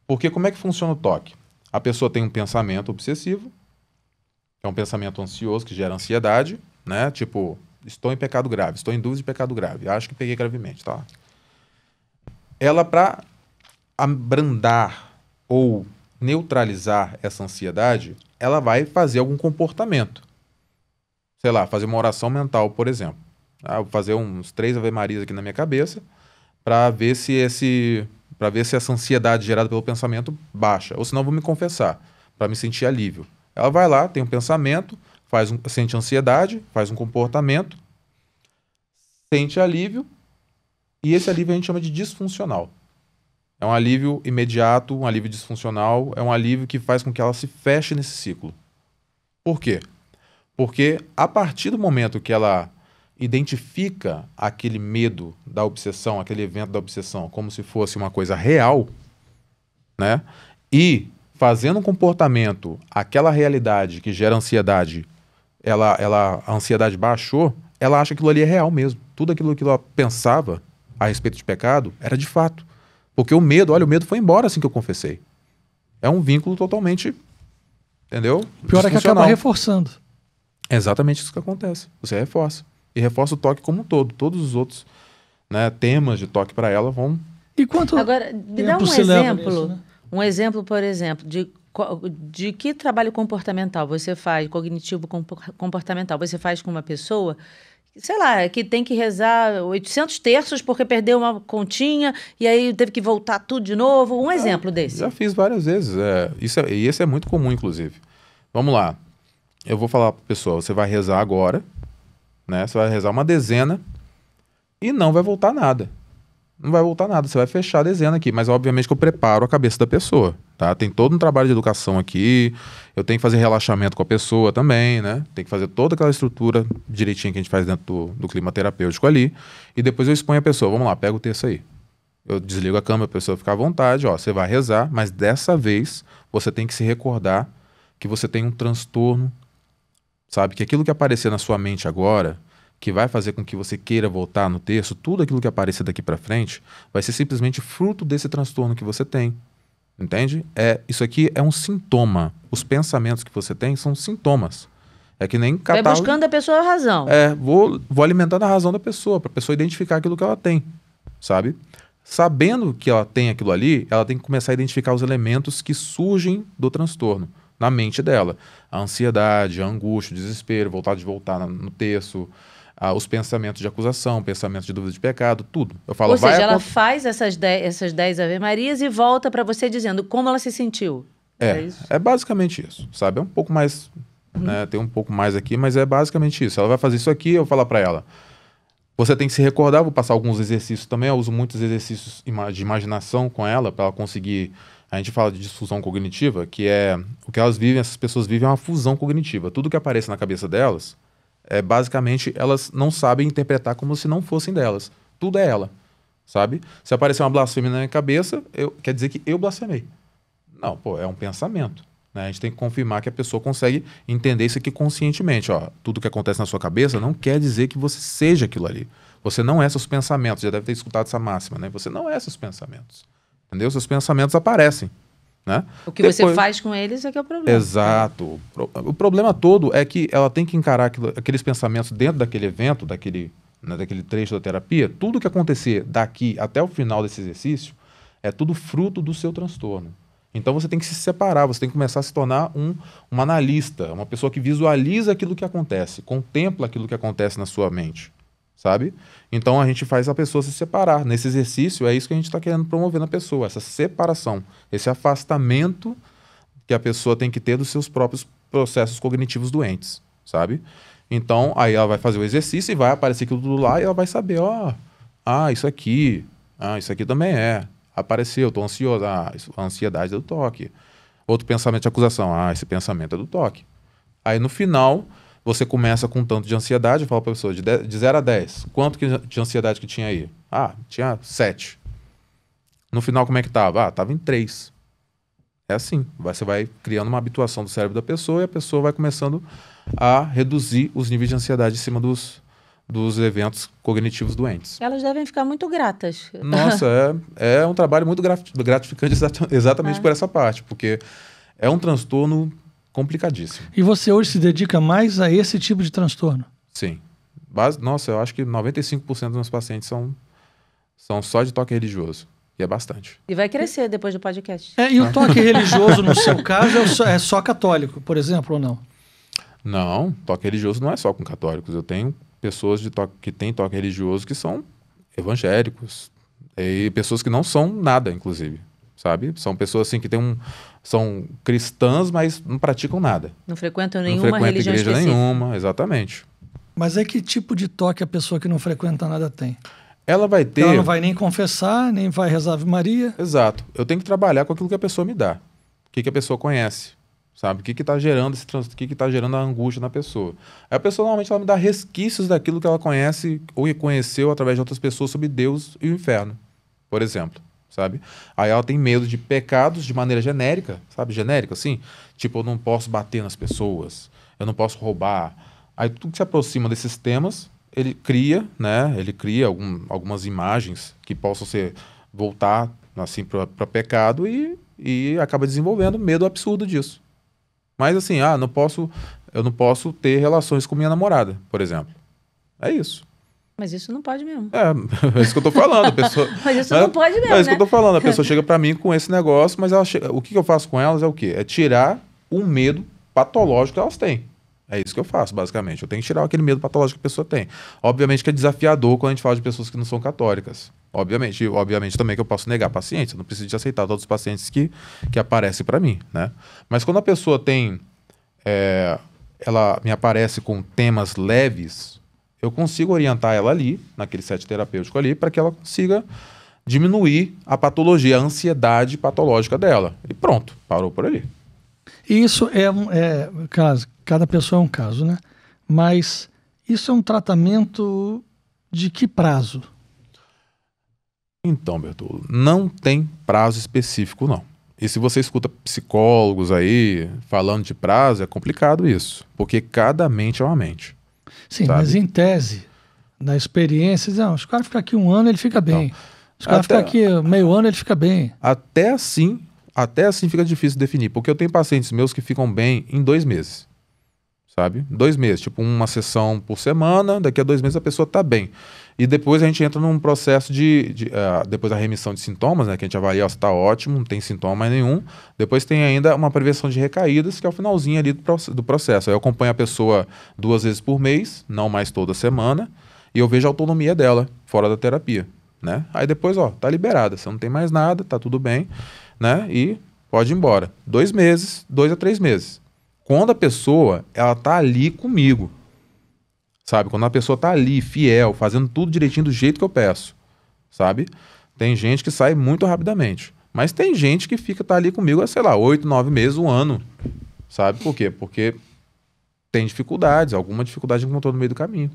Porque como é que funciona o toque? A pessoa tem um pensamento obsessivo, que é um pensamento ansioso, que gera ansiedade, né? Tipo, estou em pecado grave, estou em dúvida de pecado grave, acho que peguei gravemente, tá? Ela, para abrandar ou neutralizar essa ansiedade, ela vai fazer algum comportamento. Sei lá, fazer uma oração mental, por exemplo. Vou fazer uns 3 Ave Marias aqui na minha cabeça para ver se essa ansiedade gerada pelo pensamento baixa. Ou senão eu vou me confessar, para me sentir alívio. Ela vai lá, tem um pensamento, sente ansiedade, faz um comportamento, sente alívio, e esse alívio a gente chama de disfuncional. É um alívio imediato, um alívio disfuncional, é um alívio que faz com que ela se feche nesse ciclo. Por quê? Porque a partir do momento que ela identifica aquele medo da obsessão, aquele evento da obsessão, como se fosse uma coisa real, né? E fazendo um comportamento, aquela realidade que gera ansiedade, a ansiedade baixou, ela acha que aquilo ali é real mesmo. Tudo aquilo que ela pensava a respeito de pecado era de fato. Porque o medo foi embora assim que eu confessei. É um vínculo totalmente, entendeu? Pior é que acaba reforçando. É exatamente isso que acontece. Você reforça. E reforça o toque como um todo. Todos os outros, né, temas de toque para ela vão... E quanto Agora, me dá um exemplo, nisso, né? Um exemplo, por exemplo, de que trabalho comportamental você faz, cognitivo comportamental, você faz com uma pessoa, sei lá, que tem que rezar 800 terços porque perdeu uma continha e aí teve que voltar tudo de novo. Um exemplo desse. Já fiz várias vezes. E esse é muito comum, inclusive. Vamos lá. Eu vou falar para a pessoa, você vai rezar agora, né? Você vai rezar uma dezena e não vai voltar nada. Não vai voltar nada, você vai fechar a dezena aqui. Mas, obviamente, que eu preparo a cabeça da pessoa, tá? Tem todo um trabalho de educação aqui, eu tenho que fazer relaxamento com a pessoa também, né? Tem que fazer toda aquela estrutura direitinho que a gente faz dentro do clima terapêutico ali. E depois eu exponho a pessoa, vamos lá, pega o texto aí. Eu desligo a câmera, a pessoa fica à vontade, ó, você vai rezar, mas dessa vez você tem que se recordar que você tem um transtorno, sabe? Que aquilo que aparecer na sua mente agora, que vai fazer com que você queira voltar no texto, tudo aquilo que aparecer daqui para frente, vai ser simplesmente fruto desse transtorno que você tem. Entende? Isso aqui é um sintoma. Os pensamentos que você tem são sintomas. É que nem catálogo. Vai buscando a pessoa a razão. Vou alimentando a razão da pessoa, para a pessoa identificar aquilo que ela tem, sabe? Sabendo que ela tem aquilo ali, ela tem que começar a identificar os elementos que surgem do transtorno na mente dela. A ansiedade, a angústia, o desespero, vontade de voltar no texto, os pensamentos de acusação, pensamentos de dúvida de pecado, tudo. Eu falo, ou seja, ela faz essas 10 Ave-Marias e volta para você dizendo como ela se sentiu. É basicamente isso, sabe? É um pouco mais, né, tem um pouco mais aqui, mas é basicamente isso. Ela vai fazer isso aqui, eu vou falar para ela. Você tem que se recordar, vou passar alguns exercícios também, eu uso muitos exercícios de imaginação com ela, para ela conseguir... A gente fala de disfusão cognitiva, que é o que elas vivem, essas pessoas vivem é uma fusão cognitiva. Tudo que aparece na cabeça delas, basicamente, elas não sabem interpretar como se não fossem delas. Tudo é ela, sabe? Se aparecer uma blasfêmia na minha cabeça, quer dizer que eu blasfemei. Não, é um pensamento. Né? A gente tem que confirmar que a pessoa consegue entender isso aqui conscientemente. Ó, tudo que acontece na sua cabeça não quer dizer que você seja aquilo ali. Você não é seus pensamentos. Já deve ter escutado essa máxima, né? Você não é seus pensamentos. Entendeu? Seus pensamentos aparecem. Né? O que você faz com eles é que é o problema. Exato. O problema todo é que ela tem que encarar aqueles pensamentos dentro daquele evento, daquele trecho da terapia. Tudo que acontecer daqui até o final desse exercício é tudo fruto do seu transtorno. Então você tem que se separar, você tem que começar a se tornar um analista, uma pessoa que visualiza aquilo que acontece, contempla aquilo que acontece na sua mente. Sabe? Então a gente faz a pessoa se separar. Nesse exercício é isso que a gente está querendo promover na pessoa, essa separação, esse afastamento que a pessoa tem que ter dos seus próprios processos cognitivos doentes, sabe? Então aí ela vai fazer o exercício e vai aparecer aquilo tudo lá e ela vai saber, isso aqui também apareceu, estou ansioso, a ansiedade é do toque. Outro pensamento de acusação, esse pensamento é do toque. Aí no final... Você começa com um tanto de ansiedade, fala para a pessoa, de 0 a 10, quanto de ansiedade que tinha aí? Tinha 7. No final, como é que estava? Estava em 3. É assim, você vai criando uma habituação do cérebro da pessoa e a pessoa vai começando a reduzir os níveis de ansiedade em cima dos eventos cognitivos doentes. Elas devem ficar muito gratas. Nossa, é um trabalho muito gratificante exatamente por essa parte, porque é um transtorno complicadíssimo. E você hoje se dedica mais a esse tipo de transtorno? Sim. Nossa, eu acho que 95% dos meus pacientes são só de toque religioso. E é bastante. E vai crescer depois do podcast. E o toque religioso, no seu caso, é só católico, por exemplo, ou não? Não, toque religioso não é só com católicos. Eu tenho pessoas que têm toque religioso que são evangélicos. E pessoas que não são nada, inclusive. Sabe? São pessoas assim que são cristãs, mas não praticam nada. Não frequentam nenhuma religião igreja específica. Nenhuma, exatamente. Mas é que tipo de toque a pessoa que não frequenta nada tem? Ela vai ter... Ela não vai nem confessar, nem vai rezar Ave Maria. Exato. Eu tenho que trabalhar com aquilo que a pessoa me dá. O que a pessoa conhece. Sabe? O que está gerando o que está gerando a angústia na pessoa. Aí a pessoa normalmente ela me dá resquícios daquilo que ela conhece ou conheceu através de outras pessoas sobre Deus e o inferno, por exemplo. Sabe? Aí ela tem medo de pecados de maneira genérica, sabe? Genérica, assim. Tipo, eu não posso bater nas pessoas, eu não posso roubar. Aí tudo que se aproxima desses temas, ele cria, né? Ele cria algumas imagens que possam voltar assim para pecado e acaba desenvolvendo medo absurdo disso. Mas assim, eu não posso ter relações com minha namorada, por exemplo. É isso. Mas isso não pode mesmo. É isso que eu tô falando. A pessoa, mas isso não pode mesmo, é isso que eu tô falando. A pessoa chega para mim com esse negócio, mas o que eu faço com elas é o quê? É tirar o medo patológico que elas têm. É isso que eu faço, basicamente. Eu tenho que tirar aquele medo patológico que a pessoa tem. Obviamente que é desafiador quando a gente fala de pessoas que não são católicas. Obviamente. E obviamente também que eu posso negar pacientes. Eu não preciso de aceitar todos os pacientes que aparecem para mim, né? Mas quando a pessoa ela me aparece com temas leves, eu consigo orientar ela ali, naquele set terapêutico ali, para que ela consiga diminuir a patologia, a ansiedade patológica dela. E pronto, parou por ali. Isso caso, cada pessoa é um caso, né? Mas isso é um tratamento de que prazo? Então, Bertolo, não tem prazo específico, não. E se você escuta psicólogos aí falando de prazo, é complicado isso. Porque cada mente é uma mente. Sim, sabe? Mas em tese, na experiência, não, os caras ficam aqui 1 ano, ele fica bem. Os caras ficam aqui meio ano, ele fica bem. Até assim fica difícil de definir. Porque eu tenho pacientes meus que ficam bem em 2 meses. Sabe? 2 meses. Tipo, uma sessão por semana, daqui a 2 meses a pessoa está bem. E depois a gente entra num processo depois da remissão de sintomas, né? Que a gente avalia, se está ótimo, não tem sintoma mais nenhum. Depois tem ainda uma prevenção de recaídas, que é o finalzinho ali do processo. Aí eu acompanho a pessoa 2 vezes por mês, não mais toda semana, e eu vejo a autonomia dela fora da terapia, né? Aí depois, tá liberada. Você não tem mais nada, tá tudo bem, né? E pode ir embora. 2 meses, 2 a 3 meses. Quando a pessoa, ela tá ali comigo, sabe? Quando a pessoa tá ali, fiel, fazendo tudo direitinho do jeito que eu peço, sabe? Tem gente que sai muito rapidamente. Mas tem gente que tá ali comigo há, sei lá, 8, 9 meses, 1 ano. Sabe por quê? Porque tem dificuldades, alguma dificuldade encontrou no meio do caminho.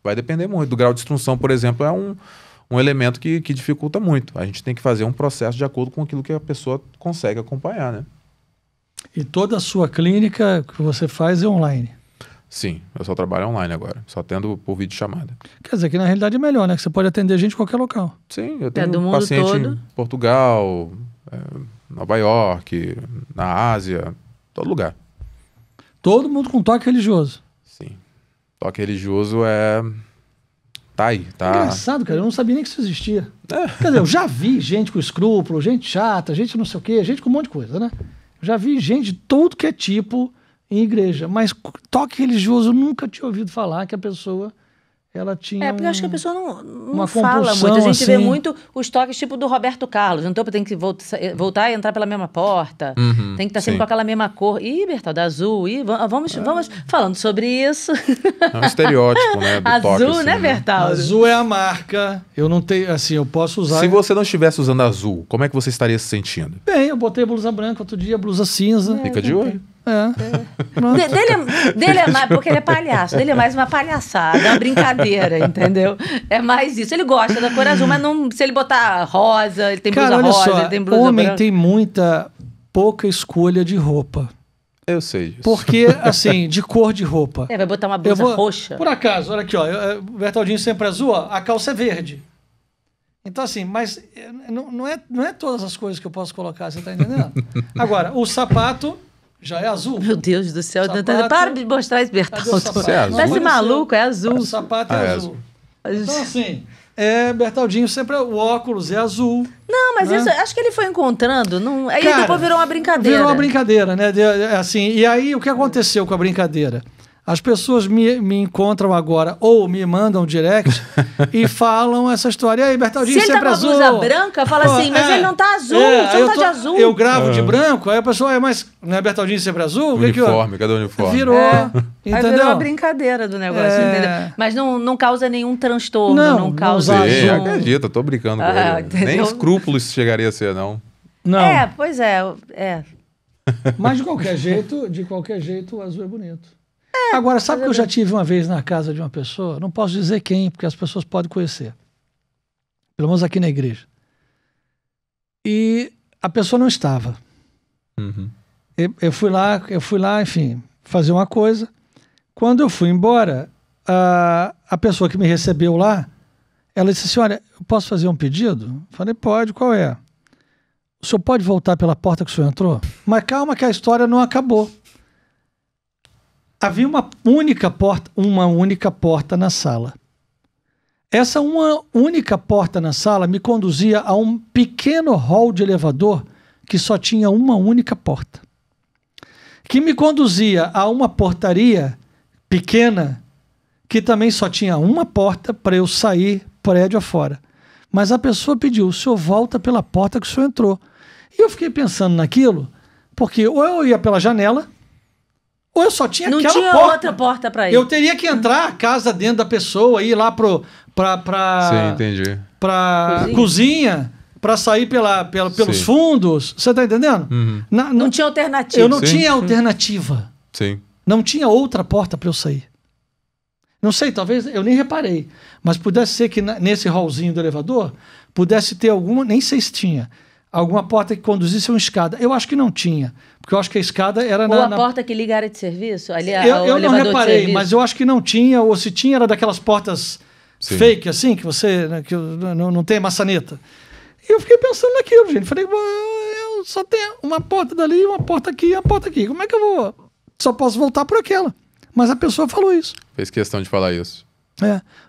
Vai depender muito. Do grau de instrução, por exemplo, é um elemento que dificulta muito. A gente tem que fazer um processo de acordo com aquilo que a pessoa consegue acompanhar, né? E toda a sua clínica que você faz é online? Sim, eu só trabalho online agora, só atendo por videochamada. Quer dizer que na realidade é melhor, né? Que você pode atender gente em qualquer local. Sim, eu tenho paciente todo. Em Portugal, Nova York, na Ásia, todo lugar. Todo mundo com toque religioso? Sim, toque religioso tá aí, tá? Engraçado, cara, eu não sabia nem que isso existia. Quer dizer, eu já vi gente com escrúpulo, gente chata, gente não sei o quê, gente com um monte de coisa, né? Já vi gente de todo que é tipo em igreja, mas toque religioso eu nunca tinha ouvido falar que a pessoa ela tinha porque eu acho que a pessoa não fala muito. A gente assim... vê muito os toques tipo do Roberto Carlos. Então tem que voltar e entrar pela mesma porta. Tem que estar sempre com aquela mesma cor. Ih, Bertaldo, azul. Ih, vamos falando sobre isso. É um estereótipo, né? Do azul, toque, assim, né, Bertaldo? Azul é a marca. Eu não tenho, assim, eu posso usar... Se você não estivesse usando azul, como é que você estaria se sentindo? Bem, eu botei blusa branca outro dia, blusa cinza. Fica de olho. Dele é mais, porque ele é palhaço, dele é mais uma palhaçada, uma brincadeira, entendeu? É mais isso. Ele gosta da cor azul, mas não, se ele botar rosa, ele tem blusa rosa, ele tem blusa homem branca. Tem pouca escolha de roupa. Eu sei disso. Porque, assim, de cor de roupa. Vai botar uma blusa roxa. Por acaso, olha aqui, o Bertaldinho sempre azul, a calça é verde. Então, assim, mas não é todas as coisas que eu posso colocar, você tá entendendo? Agora, o sapato... Já é azul. Meu Deus do céu. Para de mostrar esse Bertaldo. Tá esse maluco, é azul. O sapato é azul. Então, assim, Bertaldinho sempre... O óculos é azul. Não, mas isso, acho que ele foi encontrando. Aí depois virou uma brincadeira. Virou uma brincadeira, né? Assim, e aí, o que aconteceu com a brincadeira? As pessoas me encontram agora ou me mandam direct e falam essa história. E aí, Bertaldinho, Se ele sempre tá com a azul. blusa branca, fala assim, mas ele não tá azul, você não tá de azul. Eu gravo de branco, aí a pessoa, mas não é Bertaldinho sempre azul? Uniforme, cadê o uniforme? Virou, Aí entendeu? virou a brincadeira do negócio, entendeu? Mas não causa nenhum transtorno, não causa... não, Sim, azul. acredita, tô brincando com ele. Nem entendeu? escrúpulos chegaria a ser, não. Não, Pois é. mas de qualquer jeito, o azul é bonito. Agora, sabe que eu já tive uma vez na casa de uma pessoa? Não posso dizer quem, porque as pessoas podem conhecer. Pelo menos aqui na igreja. E a pessoa não estava. Uhum. Eu fui lá, enfim, fazer uma coisa. Quando eu fui embora, a pessoa que me recebeu lá, ela disse assim, olha, eu posso fazer um pedido? Eu falei, pode, qual é? O senhor pode voltar pela porta que o senhor entrou? Mas calma que a história não acabou. Havia uma única porta na sala. Essa uma única porta na sala me conduzia a um pequeno hall de elevador que só tinha uma única porta. Que me conduzia a uma portaria pequena que também só tinha uma porta para eu sair prédio afora. Mas a pessoa pediu, o senhor volta pela porta que o senhor entrou. E eu fiquei pensando naquilo, porque ou eu ia pela janela, ou eu só tinha aquela porta. Não tinha outra porta para ir. Eu teria que entrar a casa dentro da pessoa, ir lá Sim, entendi. pra cozinha, para sair pelos fundos. Você tá entendendo? Uhum. Não tinha alternativa. Eu não tinha alternativa. Sim. Não tinha outra porta para eu sair. Não sei, talvez eu nem reparei, mas pudesse ser que nesse hallzinho do elevador pudesse ter alguma, nem sei se tinha, alguma porta que conduzisse a uma escada. Eu acho que não tinha, porque eu acho que a escada era ou a porta que liga a área de serviço? Ali, eu não reparei, mas eu acho que não tinha, ou se tinha era daquelas portas fake, assim, que você que não tem maçaneta. E eu fiquei pensando naquilo, gente. Falei, eu só tenho uma porta dali, uma porta aqui e uma porta aqui. Como é que eu vou? Só posso voltar por aquela. Mas a pessoa falou isso. Fez questão de falar isso.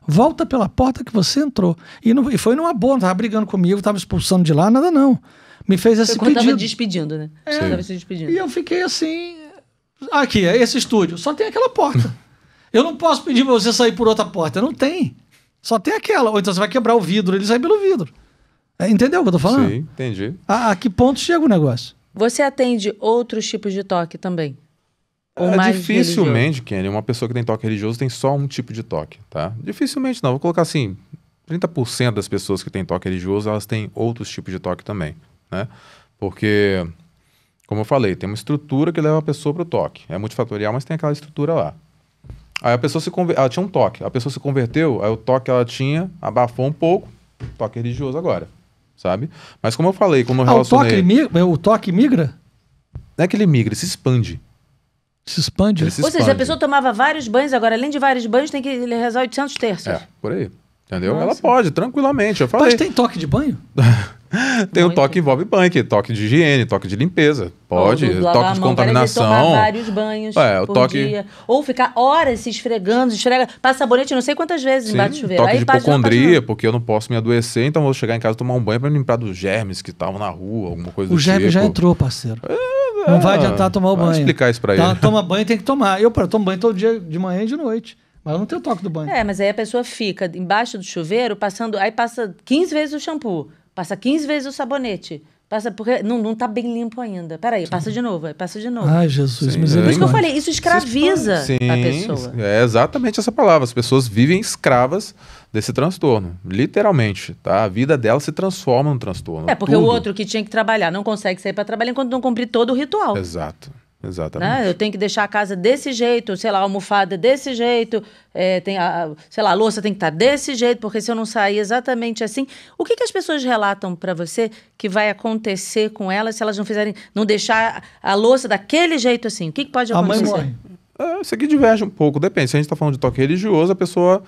Volta pela porta que você entrou. E foi numa boa, não estava brigando comigo, estava expulsando de lá, nada não. Me fez esse pedido. Estava despedindo, né? Estava se despedindo. E eu fiquei assim... Aqui, esse estúdio, só tem aquela porta. Eu não posso pedir para você sair por outra porta. Não tem. Só tem aquela. Ou então você vai quebrar o vidro, ele sai pelo vidro. Entendeu o que eu tô falando? Sim, entendi. A que ponto chega o negócio? Você atende outros tipos de toque também? Dificilmente, Kenny, uma pessoa que tem toque religioso tem só um tipo de toque, tá? Dificilmente não. Vou colocar assim, 30% das pessoas que têm toque religioso, elas têm outros tipos de toque também, né? Porque, como eu falei, tem uma estrutura que leva a pessoa para o toque. É multifatorial, mas tem aquela estrutura lá. Aí a pessoa ela tinha um toque, a pessoa se converteu, aí o toque que ela tinha abafou um pouco, toque religioso agora, sabe? Mas como eu falei, como eu relacionei... O toque migra? Não é que ele migra, ele se expande. Se expande? Ou seja, a pessoa tomava vários banhos, agora além de vários banhos tem que rezar 800 terços. Por aí. Entendeu? Nossa. Ela pode, tranquilamente, eu falei. Mas tem toque de banho? Tem um toque que envolve banho, toque de higiene, toque de limpeza. Pode, toque de contaminação. Tomar vários banhos por dia. Ou ficar horas se esfregando, passa sabonete não sei quantas vezes embaixo do chuveiro. Toque de hipocondria, porque eu não posso me adoecer, então eu vou chegar em casa e tomar um banho para me limpar dos germes que estavam na rua, alguma coisa do tipo. O germe já entrou, parceiro. Não vai adiantar tomar o banho. Vou explicar isso pra ele. Toma banho, tem que tomar. Eu tomo banho todo dia, de manhã e de noite. Mas eu não tenho toque do banho. Mas aí a pessoa fica embaixo do chuveiro, aí passa 15 vezes o shampoo, passa 15 vezes o sabonete. Porque não tá bem limpo ainda. Peraí, passa de novo, aí passa de novo. Ai, Jesus, misericórdia. Por isso que eu falei, isso escraviza a pessoa. É exatamente essa palavra. As pessoas vivem escravas desse transtorno. Literalmente, tá? A vida dela se transforma num transtorno. Porque o outro que tinha que trabalhar não consegue sair para trabalhar enquanto não cumprir todo o ritual. Exato. Exatamente. Eu tenho que deixar a casa desse jeito, sei lá, a almofada desse jeito, a louça tem que estar desse jeito, porque se eu não sair exatamente assim... O que as pessoas relatam para você que vai acontecer com elas se elas não deixar a louça daquele jeito assim? O que pode acontecer? A mãe morre. Isso aqui diverge um pouco, depende. Se a gente está falando de toque religioso, a pessoa,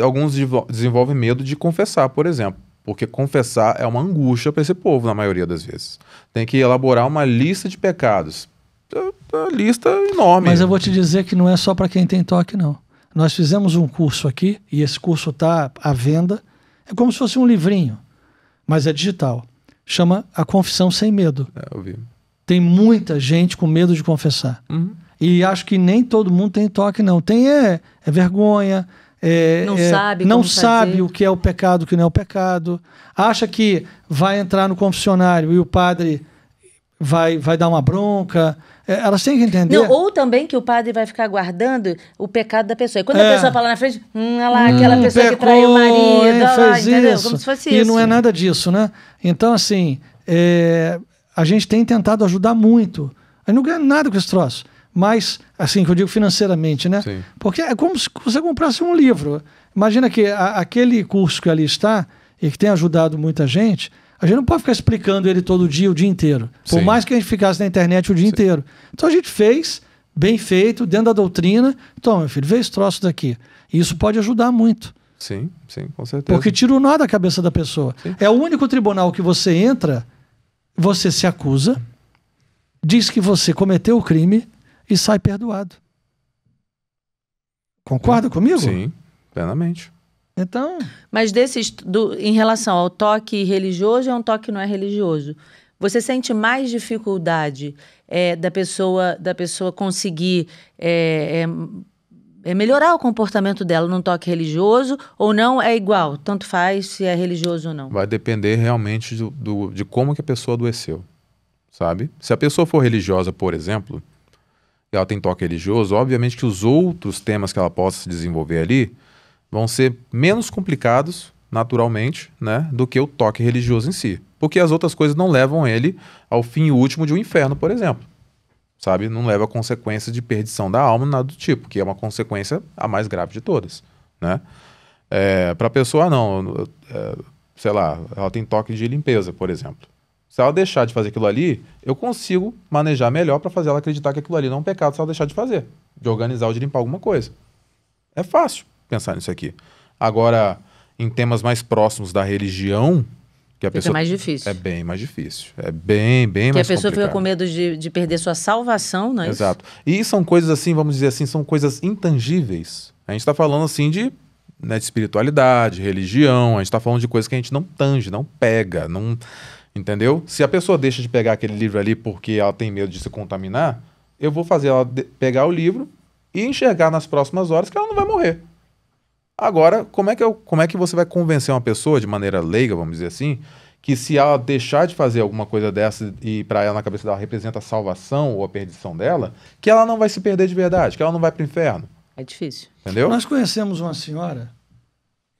alguns desenvolvem medo de confessar, por exemplo. Porque confessar é uma angústia para esse povo, na maioria das vezes. Tem que elaborar uma lista de pecados. A lista enorme. Mas eu vou te dizer que não é só para quem tem toque, não. Nós fizemos um curso aqui, e esse curso está à venda. É como se fosse um livrinho, mas é digital. Chama A Confissão Sem Medo. Eu vi. Tem muita gente com medo de confessar. Uhum. E acho que nem todo mundo tem toque, não. Tem vergonha, não sabe o que é o pecado, o que não é o pecado. Acha que vai entrar no confessionário e o padre vai dar uma bronca. Elas têm que entender. Não, ou também que o padre vai ficar guardando o pecado da pessoa. E quando a pessoa fala na frente, olha lá, aquela pessoa que traiu o marido, fez entendeu? isso. Como se fosse e isso. não é nada disso, né? Então, assim, a gente tem tentado ajudar muito. A gente não ganha nada com esse troço. Mas, assim, que eu digo financeiramente, né? Sim. Porque é como se você comprasse um livro. Imagina que aquele curso que ali está e que tem ajudado muita gente, a gente não pode ficar explicando ele todo dia, o dia inteiro. Por Sim. mais que a gente ficasse na internet o dia inteiro. Então a gente fez, bem feito, dentro da doutrina. Então, meu filho, vê esse troço daqui. E isso pode ajudar muito. Sim, com certeza. Porque tira o nó da cabeça da pessoa. Sim. É o único tribunal que você entra, você se acusa, diz que você cometeu o crime e sai perdoado. Concorda comigo? Sim, plenamente. Então, Mas em relação ao toque religioso, é um toque que não é religioso. Você sente mais dificuldade da pessoa conseguir melhorar o comportamento dela num toque religioso ou não? É igual, tanto faz se é religioso ou não. Vai depender realmente de como que a pessoa adoeceu, sabe? Se a pessoa for religiosa, por exemplo, e ela tem toque religioso, obviamente que os outros temas que ela possa desenvolver ali vão ser menos complicados, naturalmente, né, do que o toque religioso em si. Porque as outras coisas não levam ele ao fim último de um inferno, por exemplo. Sabe? Não leva a consequência de perdição da alma, nada do tipo, que é uma consequência a mais grave de todas, né? Para a pessoa, não. Sei lá, ela tem toque de limpeza, por exemplo. Se ela deixar de fazer aquilo ali, eu consigo manejar melhor para fazer ela acreditar que aquilo ali não é um pecado se ela deixar de fazer, de organizar ou de limpar alguma coisa. É fácil pensar nisso aqui. Agora, em temas mais próximos da religião, que a Fica pessoa... mais difícil. É bem mais difícil. É bem Porque mais a pessoa complicado. fica com medo de perder sua salvação, não é isso? Exato. E são coisas assim, vamos dizer assim, são coisas intangíveis. A gente está falando assim de espiritualidade, religião, a gente está falando de coisas que a gente não tange, não pega, não... Entendeu? Se a pessoa deixa de pegar aquele livro ali porque ela tem medo de se contaminar, eu vou fazer ela pegar o livro e enxergar nas próximas horas que ela não vai morrer. Agora, como é que você vai convencer uma pessoa de maneira leiga, vamos dizer assim, que se ela deixar de fazer alguma coisa dessa e para ela na cabeça dela representa a salvação ou a perdição dela, que ela não vai se perder de verdade, que ela não vai para o inferno? É difícil. Entendeu? nós conhecemos uma senhora,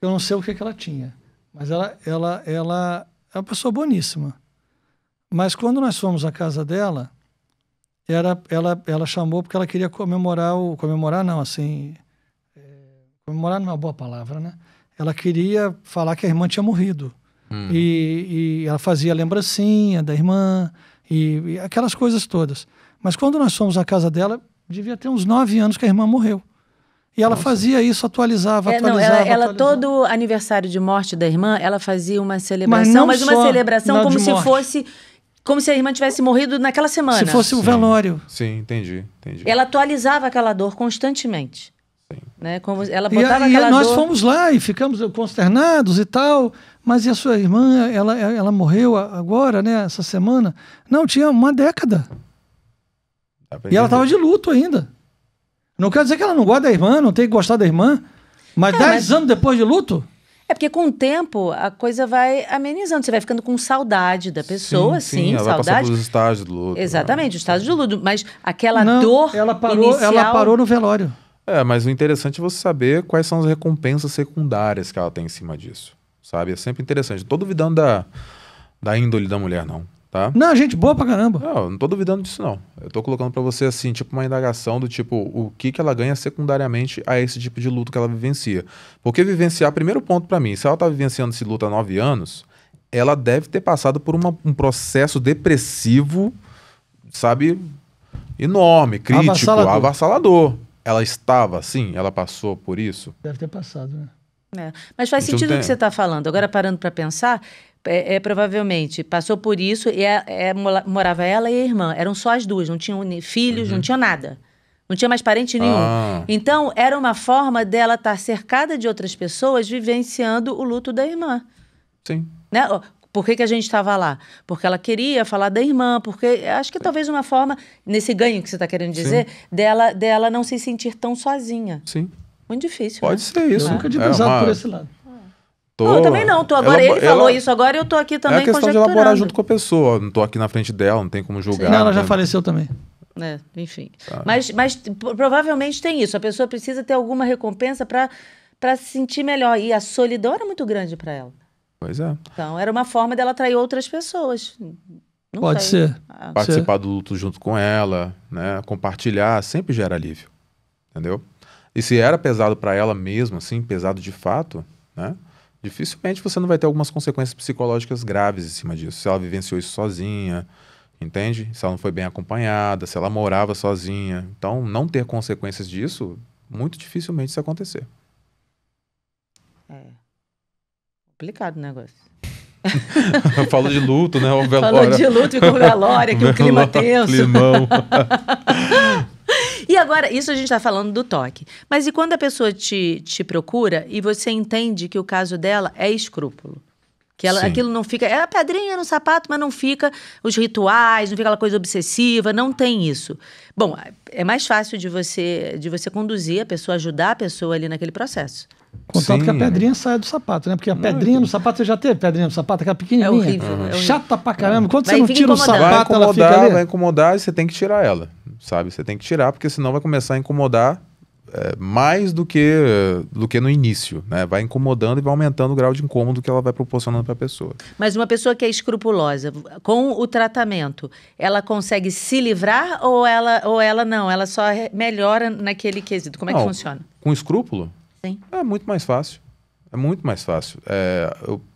eu não sei o que ela tinha, mas ela é uma pessoa boníssima. Mas quando nós fomos à casa dela, ela chamou porque ela queria comemorar comemorar não é uma boa palavra, né? Ela queria falar que a irmã tinha morrido. E ela fazia lembrancinha da irmã e aquelas coisas todas. Mas quando nós fomos à casa dela, devia ter uns 9 anos que a irmã morreu. E ela fazia isso, atualizava. Ela todo aniversário de morte da irmã, ela fazia uma celebração, mas uma celebração como se fosse... Como se a irmã tivesse morrido naquela semana. Se fosse o velório. Sim, entendi. Ela atualizava aquela dor constantemente. Sim. Né? Como ela botava e aquela nós dor... fomos lá e ficamos consternados e tal. Mas e a sua irmã, ela morreu agora, né? Essa semana? Não, tinha uma década. E ela estava de luto ainda. Não quer dizer que ela não gosta da irmã, não tem que gostar da irmã. Mas 10 anos depois de luto? É porque com o tempo a coisa vai amenizando. Você vai ficando com saudade da pessoa, sim, ela vai passar saudade. pelos estágios do luto. Exatamente, o estágio de luto. Mas aquela Não, dor ela parou, inicial... ela parou no velório. Mas o interessante é você saber quais são as recompensas secundárias que ela tem em cima disso. Sabe? É sempre interessante. Não tô duvidando da índole da mulher, não. Tá? Não, gente boa pra caramba. Não tô duvidando disso, não. Eu tô colocando pra você, assim, tipo, uma indagação do tipo, o que ela ganha secundariamente a esse tipo de luto que ela vivencia. Porque vivenciar, primeiro ponto pra mim, se ela tá vivenciando esse luto há 9 anos, ela deve ter passado por um processo depressivo, sabe, enorme, crítico, avassalador. Ela estava assim? Ela passou por isso? Deve ter passado, né? Mas faz sentido o que você está falando. Agora, parando para pensar, provavelmente passou por isso e morava ela e a irmã. Eram só as duas, não tinham filhos, não tinha nada. Não tinha mais parente nenhum. Então, era uma forma dela estar cercada de outras pessoas vivenciando o luto da irmã. Sim. Né? Por que a gente estava lá? Porque ela queria falar da irmã, porque acho que talvez uma forma, nesse ganho que você está querendo dizer, dela não se sentir tão sozinha. Sim. Muito difícil, Pode né? ser isso. Eu nunca tinha pensado por esse lado. Não, eu também não. Ele falou isso agora e eu tô aqui também É a questão de elaborar junto com a pessoa. Não tô aqui na frente dela, não tem como julgar. Não, ela já faleceu também. Enfim. Mas provavelmente tem isso. A pessoa precisa ter alguma recompensa para se sentir melhor. E a solidão era muito grande para ela. Pois é. Então, era uma forma dela atrair outras pessoas. Não Pode sei. ser. Participar do luto junto com ela, né? Compartilhar sempre gera alívio. Entendeu? E se era pesado para ela mesmo, assim, pesado de fato, né? Dificilmente você não vai ter algumas consequências psicológicas graves em cima disso. Se ela vivenciou isso sozinha, entende? Se ela não foi bem acompanhada, se ela morava sozinha. Então, não ter consequências disso, muito dificilmente isso acontecer. Complicado o negócio. Falou de luto, né? O velório. Falou de luto e com velório, que o clima tenso. Climão. E agora, isso a gente está falando do toque. Mas e quando a pessoa te procura e você entende que o caso dela é escrúpulo? Que aquilo não fica... É a pedrinha no sapato, mas não fica os rituais, não fica aquela coisa obsessiva, não tem isso. Bom, é mais fácil de você conduzir a pessoa, ajudar a pessoa ali naquele processo. Contanto que a pedrinha saia do sapato, né? Porque a pedrinha no sapato, você já teve pedrinha no sapato, aquela pequenininha. É horrível. É horrível. Chata pra caramba. Quando Vai você não tira o sapato, ela fica ali. Vai incomodar e você tem que tirar ela, sabe? Você tem que tirar, porque senão vai começar a incomodar mais do que no início, né? Vai incomodando e vai aumentando o grau de incômodo que ela vai proporcionando para a pessoa. Mas uma pessoa que é escrupulosa, com o tratamento, ela consegue se livrar ou ela não? Ela só melhora naquele quesito? Como é que funciona? Com escrúpulo? Sim. É muito mais fácil. É muito mais fácil.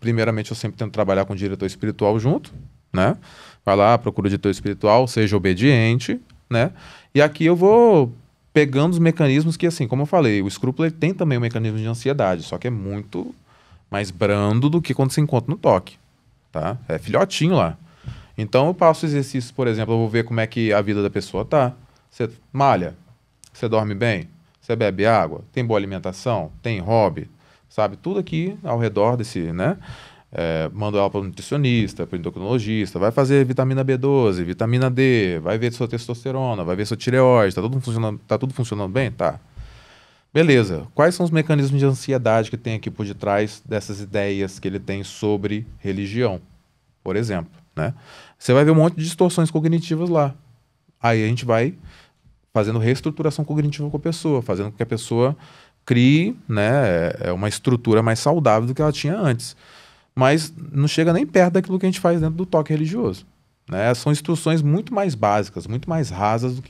Primeiramente, eu sempre tento trabalhar com o diretor espiritual junto, né? Vai lá, procura o diretor espiritual, seja obediente, né? E aqui eu vou pegando os mecanismos que, assim, como eu falei, o escrúpulo ele tem também um mecanismo de ansiedade, só que é muito mais brando do que quando se encontra no toque, tá? É filhotinho lá. Então, eu passo exercícios, por exemplo, eu vou ver como é que a vida da pessoa tá. Você malha? Você dorme bem? Você bebe água? Tem boa alimentação? Tem hobby? Sabe? Tudo aqui ao redor desse, né? Mando ela para o nutricionista, para o endocrinologista, vai fazer vitamina B12, vitamina D, vai ver sua testosterona, vai ver sua tireoide, tá tudo funcionando bem? Tá. Beleza. Quais são os mecanismos de ansiedade que tem aqui por detrás dessas ideias que ele tem sobre religião, por exemplo, né? Você vai ver um monte de distorções cognitivas lá. Aí a gente vai fazendo reestruturação cognitiva com a pessoa, fazendo com que a pessoa crie, né, uma estrutura mais saudável do que ela tinha antes. Mas não chega nem perto daquilo que a gente faz dentro do toque religioso, né? São instruções muito mais básicas, muito mais rasas do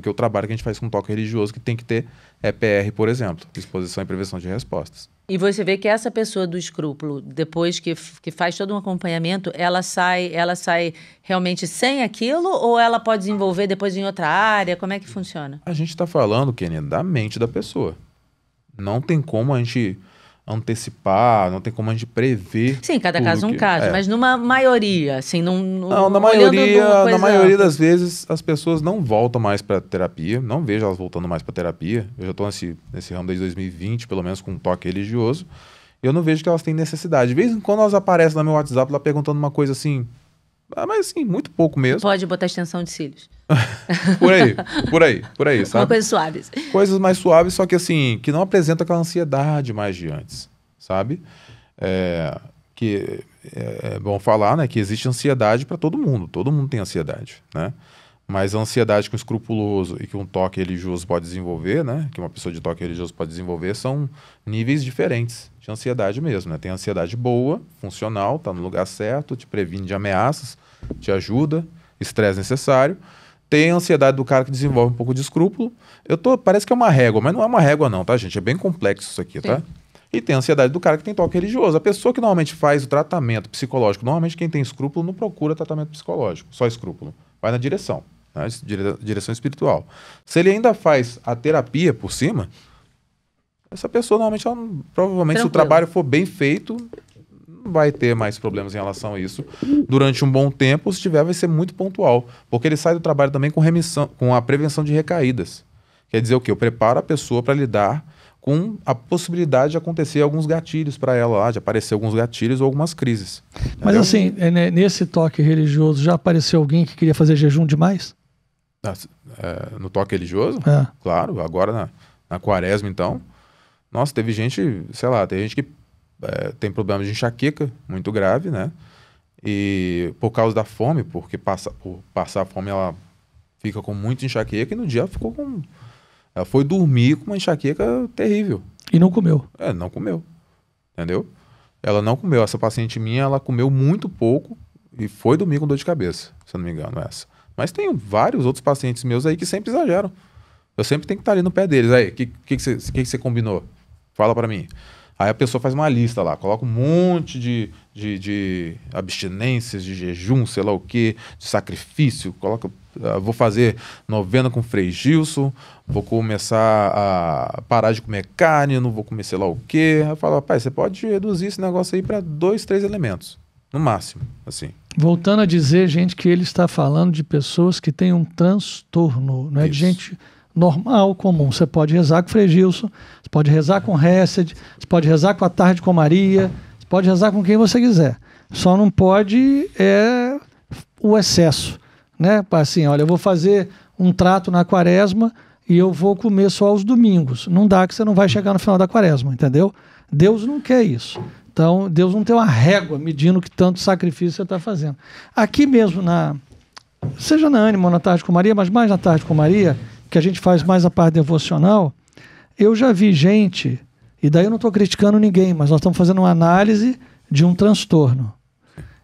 que o trabalho que a gente faz com toque religioso, que tem que ter EPR, por exemplo, Exposição e Prevenção de Respostas. E você vê que essa pessoa do escrúpulo, depois que faz todo um acompanhamento, ela sai realmente sem aquilo ou ela pode desenvolver depois em outra área? Como é que funciona? A gente está falando, Kenia, da mente da pessoa. Não tem como a gente antecipar, não tem como a gente prever. Sim, cada caso é um caso, mas numa maioria, assim, não, na maioria das vezes as pessoas não voltam mais para terapia, não vejo elas voltando mais para terapia. Eu já estou nesse ramo desde 2020, pelo menos com um toque religioso, e eu não vejo que elas têm necessidade. De vez em quando elas aparecem no meu WhatsApp lá perguntando uma coisa assim, mas assim, muito pouco mesmo. Pode botar extensão de cílios. por aí, sabe? Uma coisa suave. Coisas mais suaves, só que assim, que não apresentam aquela ansiedade mais de antes, sabe? Que é bom falar, né, que existe ansiedade para todo mundo tem ansiedade, né? Mas a ansiedade que um escrupuloso e que um toque religioso pode desenvolver, né, que uma pessoa de toque religioso pode desenvolver, são níveis diferentes de ansiedade mesmo, né? Tem ansiedade boa, funcional, tá no lugar certo, te previne de ameaças, te ajuda, estresse necessário. Tem a ansiedade do cara que desenvolve um pouco de escrúpulo. Parece que é uma régua, mas não é uma régua não, tá, gente? É bem complexo isso aqui, tá? E tem a ansiedade do cara que tem toque religioso. A pessoa que normalmente faz o tratamento psicológico, normalmente quem tem escrúpulo não procura tratamento psicológico, só escrúpulo. Vai na direção, né? Direção espiritual. Se ele ainda faz a terapia por cima, essa pessoa normalmente, provavelmente, tranquilo, se o trabalho for bem feito, não vai ter mais problemas em relação a isso. Durante um bom tempo, se tiver, vai ser muito pontual. Porque ele sai do trabalho também com a prevenção de recaídas. Quer dizer o quê? Eu preparo a pessoa para lidar com a possibilidade de acontecer alguns gatilhos para ela lá, de aparecer alguns gatilhos ou algumas crises. Mas assim, nesse toque religioso, já apareceu alguém que queria fazer jejum demais? No toque religioso? É. Claro, agora na quaresma, então. Nossa, teve gente, sei lá, tem gente que tem problema de enxaqueca muito grave, né? E por causa da fome, porque por passar fome ela fica com muita enxaqueca e no dia ela foi dormir com uma enxaqueca terrível. E não comeu. Não comeu, entendeu? Ela não comeu, essa paciente minha, ela comeu muito pouco e foi dormir com dor de cabeça, se eu não me engano, essa. Mas tem vários outros pacientes meus aí que sempre exageram. Eu sempre tenho que estar ali no pé deles. Aí, o que você combinou? Fala pra mim. Aí a pessoa faz uma lista lá, coloca um monte de abstinências, de jejum, sei lá o quê, de sacrifício, coloca, vou fazer novena com Frei Gilson, vou começar a parar de comer carne, não vou comer sei lá o quê. Aí eu falo, rapaz, você pode reduzir esse negócio aí para 2, 3 elementos, no máximo, assim. Voltando a dizer, gente, que ele está falando de pessoas que têm um transtorno, não é de gente normal, comum. Você pode rezar com o Frei Gilson, você pode rezar com o Hesed, você pode rezar com a Tarde com Maria, você pode rezar com quem você quiser. Só não pode o excesso, né? Assim, olha, eu vou fazer um trato na quaresma e eu vou comer só aos domingos. Não dá, que você não vai chegar no final da quaresma, entendeu? Deus não quer isso. Então, Deus não tem uma régua medindo que tanto sacrifício você está fazendo. Aqui mesmo, seja na Ânima ou na Tarde com Maria, mas mais na Tarde com Maria, que a gente faz mais a parte devocional, eu já vi gente, e daí eu não estou criticando ninguém, mas nós estamos fazendo uma análise de um transtorno.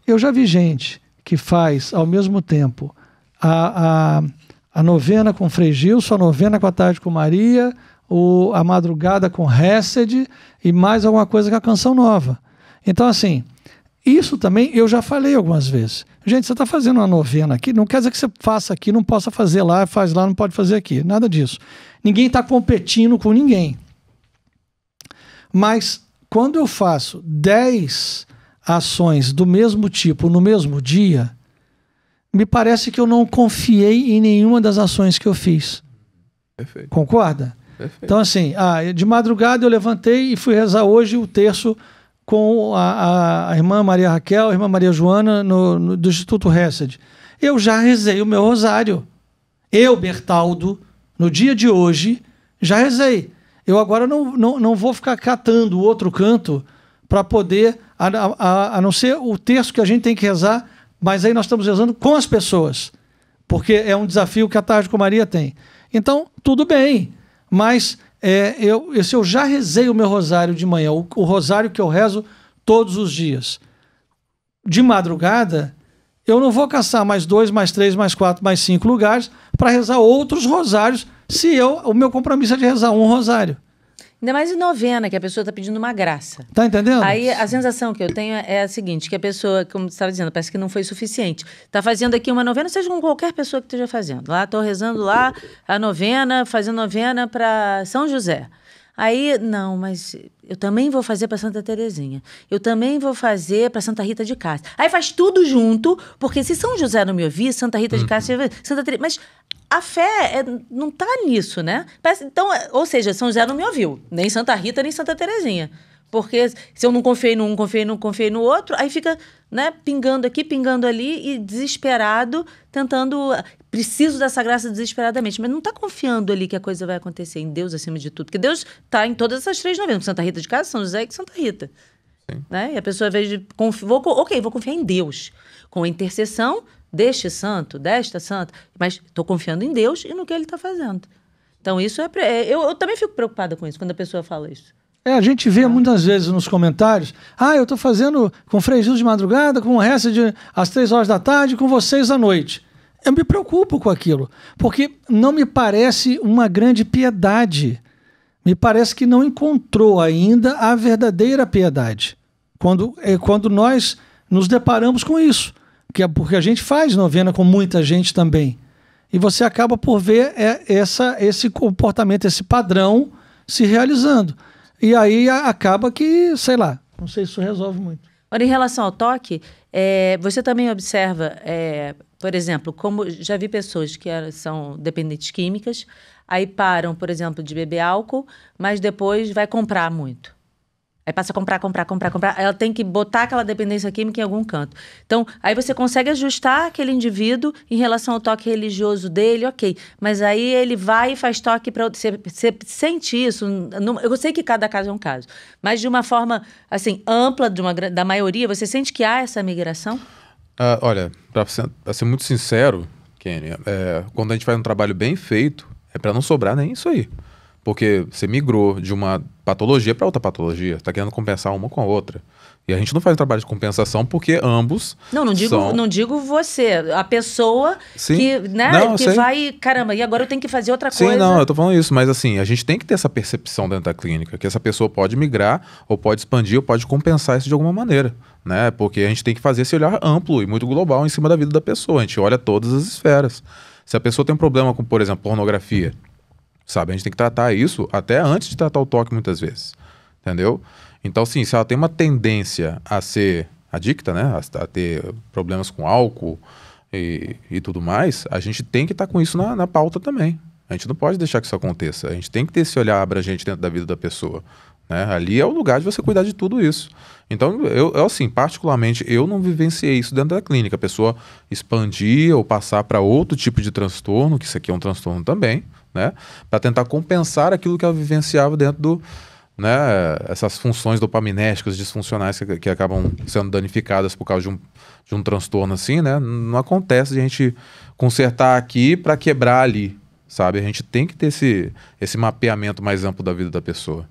Eu já vi gente que faz, ao mesmo tempo, a novena com Frei Gilson, a novena com a Tarde com Maria, a madrugada com Hesed e mais alguma coisa com a Canção Nova. Então, assim, isso também eu já falei algumas vezes. Gente, você está fazendo uma novena aqui, não quer dizer que você faça aqui, não possa fazer lá, faz lá, não pode fazer aqui. Nada disso. Ninguém está competindo com ninguém. Mas quando eu faço 10 ações do mesmo tipo no mesmo dia, me parece que eu não confiei em nenhuma das ações que eu fiz. Perfeito. Concorda? Perfeito. Então, assim, de madrugada eu levantei e fui rezar hoje o terço com a irmã Maria Raquel, a irmã Maria Joana, do Instituto Hesed. Eu já rezei o meu rosário. Eu, Bertaldo, no dia de hoje, já rezei. Eu agora não vou ficar catando o outro canto para poder, a não ser o terço que a gente tem que rezar, mas aí nós estamos rezando com as pessoas, porque é um desafio que a Tarde com Maria tem. Então, tudo bem, mas eu já rezei o meu rosário de manhã, o rosário que eu rezo todos os dias. De madrugada, eu não vou caçar mais 2, mais 3, mais 4, mais 5 lugares para rezar outros rosários, se o meu compromisso é de rezar um rosário. Ainda mais em novena, que a pessoa está pedindo uma graça. Tá entendendo? Aí a sensação que eu tenho é a seguinte, que a pessoa, como você estava dizendo, parece que não foi suficiente. Está fazendo aqui uma novena, seja com qualquer pessoa que esteja fazendo. Lá, estou rezando lá a novena, fazendo novena para São José. Aí, não, mas eu também vou fazer para Santa Terezinha. Eu também vou fazer para Santa Rita de Cássia. Aí faz tudo junto, porque se São José não me ouvir, Santa Rita de Cássia, Santa Terezinha... Mas a fé não está nisso, né? Então, ou seja, São José não me ouviu. Nem Santa Rita, nem Santa Terezinha. Porque se eu não confiei num, confiei no outro, aí fica, né, pingando aqui, pingando ali e desesperado, tentando... Preciso dessa graça desesperadamente, mas não está confiando ali que a coisa vai acontecer em Deus acima de tudo. Porque Deus está em todas essas 3 novenas, Santa Rita de Cássia, São José e Santa Rita. Né? E a pessoa, ao invés de... vou confiar em Deus, com a intercessão desta santa, mas estou confiando em Deus e no que Ele está fazendo. Então, isso eu também fico preocupada com isso, quando a pessoa fala isso. A gente vê muitas vezes nos comentários, eu estou fazendo com Frei Gilson de madrugada, com o resto às 3 horas da tarde, com vocês à noite. Eu me preocupo com aquilo, porque não me parece uma grande piedade. Me parece que não encontrou ainda a verdadeira piedade. Quando nós nos deparamos com isso, porque a gente faz novena com muita gente também. E você acaba por ver esse comportamento, esse padrão se realizando. E aí acaba que, sei lá, não sei se isso resolve muito. Ora, em relação ao toque, você também observa... por exemplo, como já vi pessoas que são dependentes químicas, aí param, por exemplo, de beber álcool, mas depois vai comprar muito. Aí passa a comprar. Ela tem que botar aquela dependência química em algum canto. Então, aí você consegue ajustar aquele indivíduo em relação ao toque religioso dele, ok. Mas aí ele vai e faz toque para outro. Você sente isso? Eu sei que cada caso é um caso. Mas de uma forma, assim, ampla, da maioria, você sente que há essa migração? Olha, para ser muito sincero, Kenny, quando a gente faz um trabalho bem feito, é para não sobrar nem isso aí. Porque você migrou de uma patologia para outra patologia. Está querendo compensar uma com a outra. E a gente não faz um trabalho de compensação porque ambos Não digo você. A pessoa Sim. que, né, não, que vai... Caramba, e agora eu tenho que fazer outra coisa. Sim, não, eu tô falando isso. Mas assim, a gente tem que ter essa percepção dentro da clínica. Que essa pessoa pode migrar, ou pode expandir, ou pode compensar isso de alguma maneira. Né? Porque a gente tem que fazer esse olhar amplo e muito global em cima da vida da pessoa. A gente olha todas as esferas. Se a pessoa tem um problema com, por exemplo, pornografia... Sabe, a gente tem que tratar isso até antes de tratar o toque muitas vezes, entendeu? Então, sim, se ela tem uma tendência a ser adicta, né, a ter problemas com álcool e tudo mais, a gente tem que estar com isso na pauta também. A gente não pode deixar que isso aconteça. A gente tem que ter esse olhar abrangente dentro da vida da pessoa, né? Ali é o lugar de você cuidar de tudo isso. Então, eu assim, particularmente, eu não vivenciei isso dentro da clínica. A pessoa expandir ou passar para outro tipo de transtorno, que isso aqui é um transtorno também, né? Para tentar compensar aquilo que ela vivenciava dentro do, né, essas funções dopaminérgicas disfuncionais que acabam sendo danificadas por causa de um transtorno assim, né? Não acontece de a gente consertar aqui para quebrar ali, sabe? A gente tem que ter esse mapeamento mais amplo da vida da pessoa,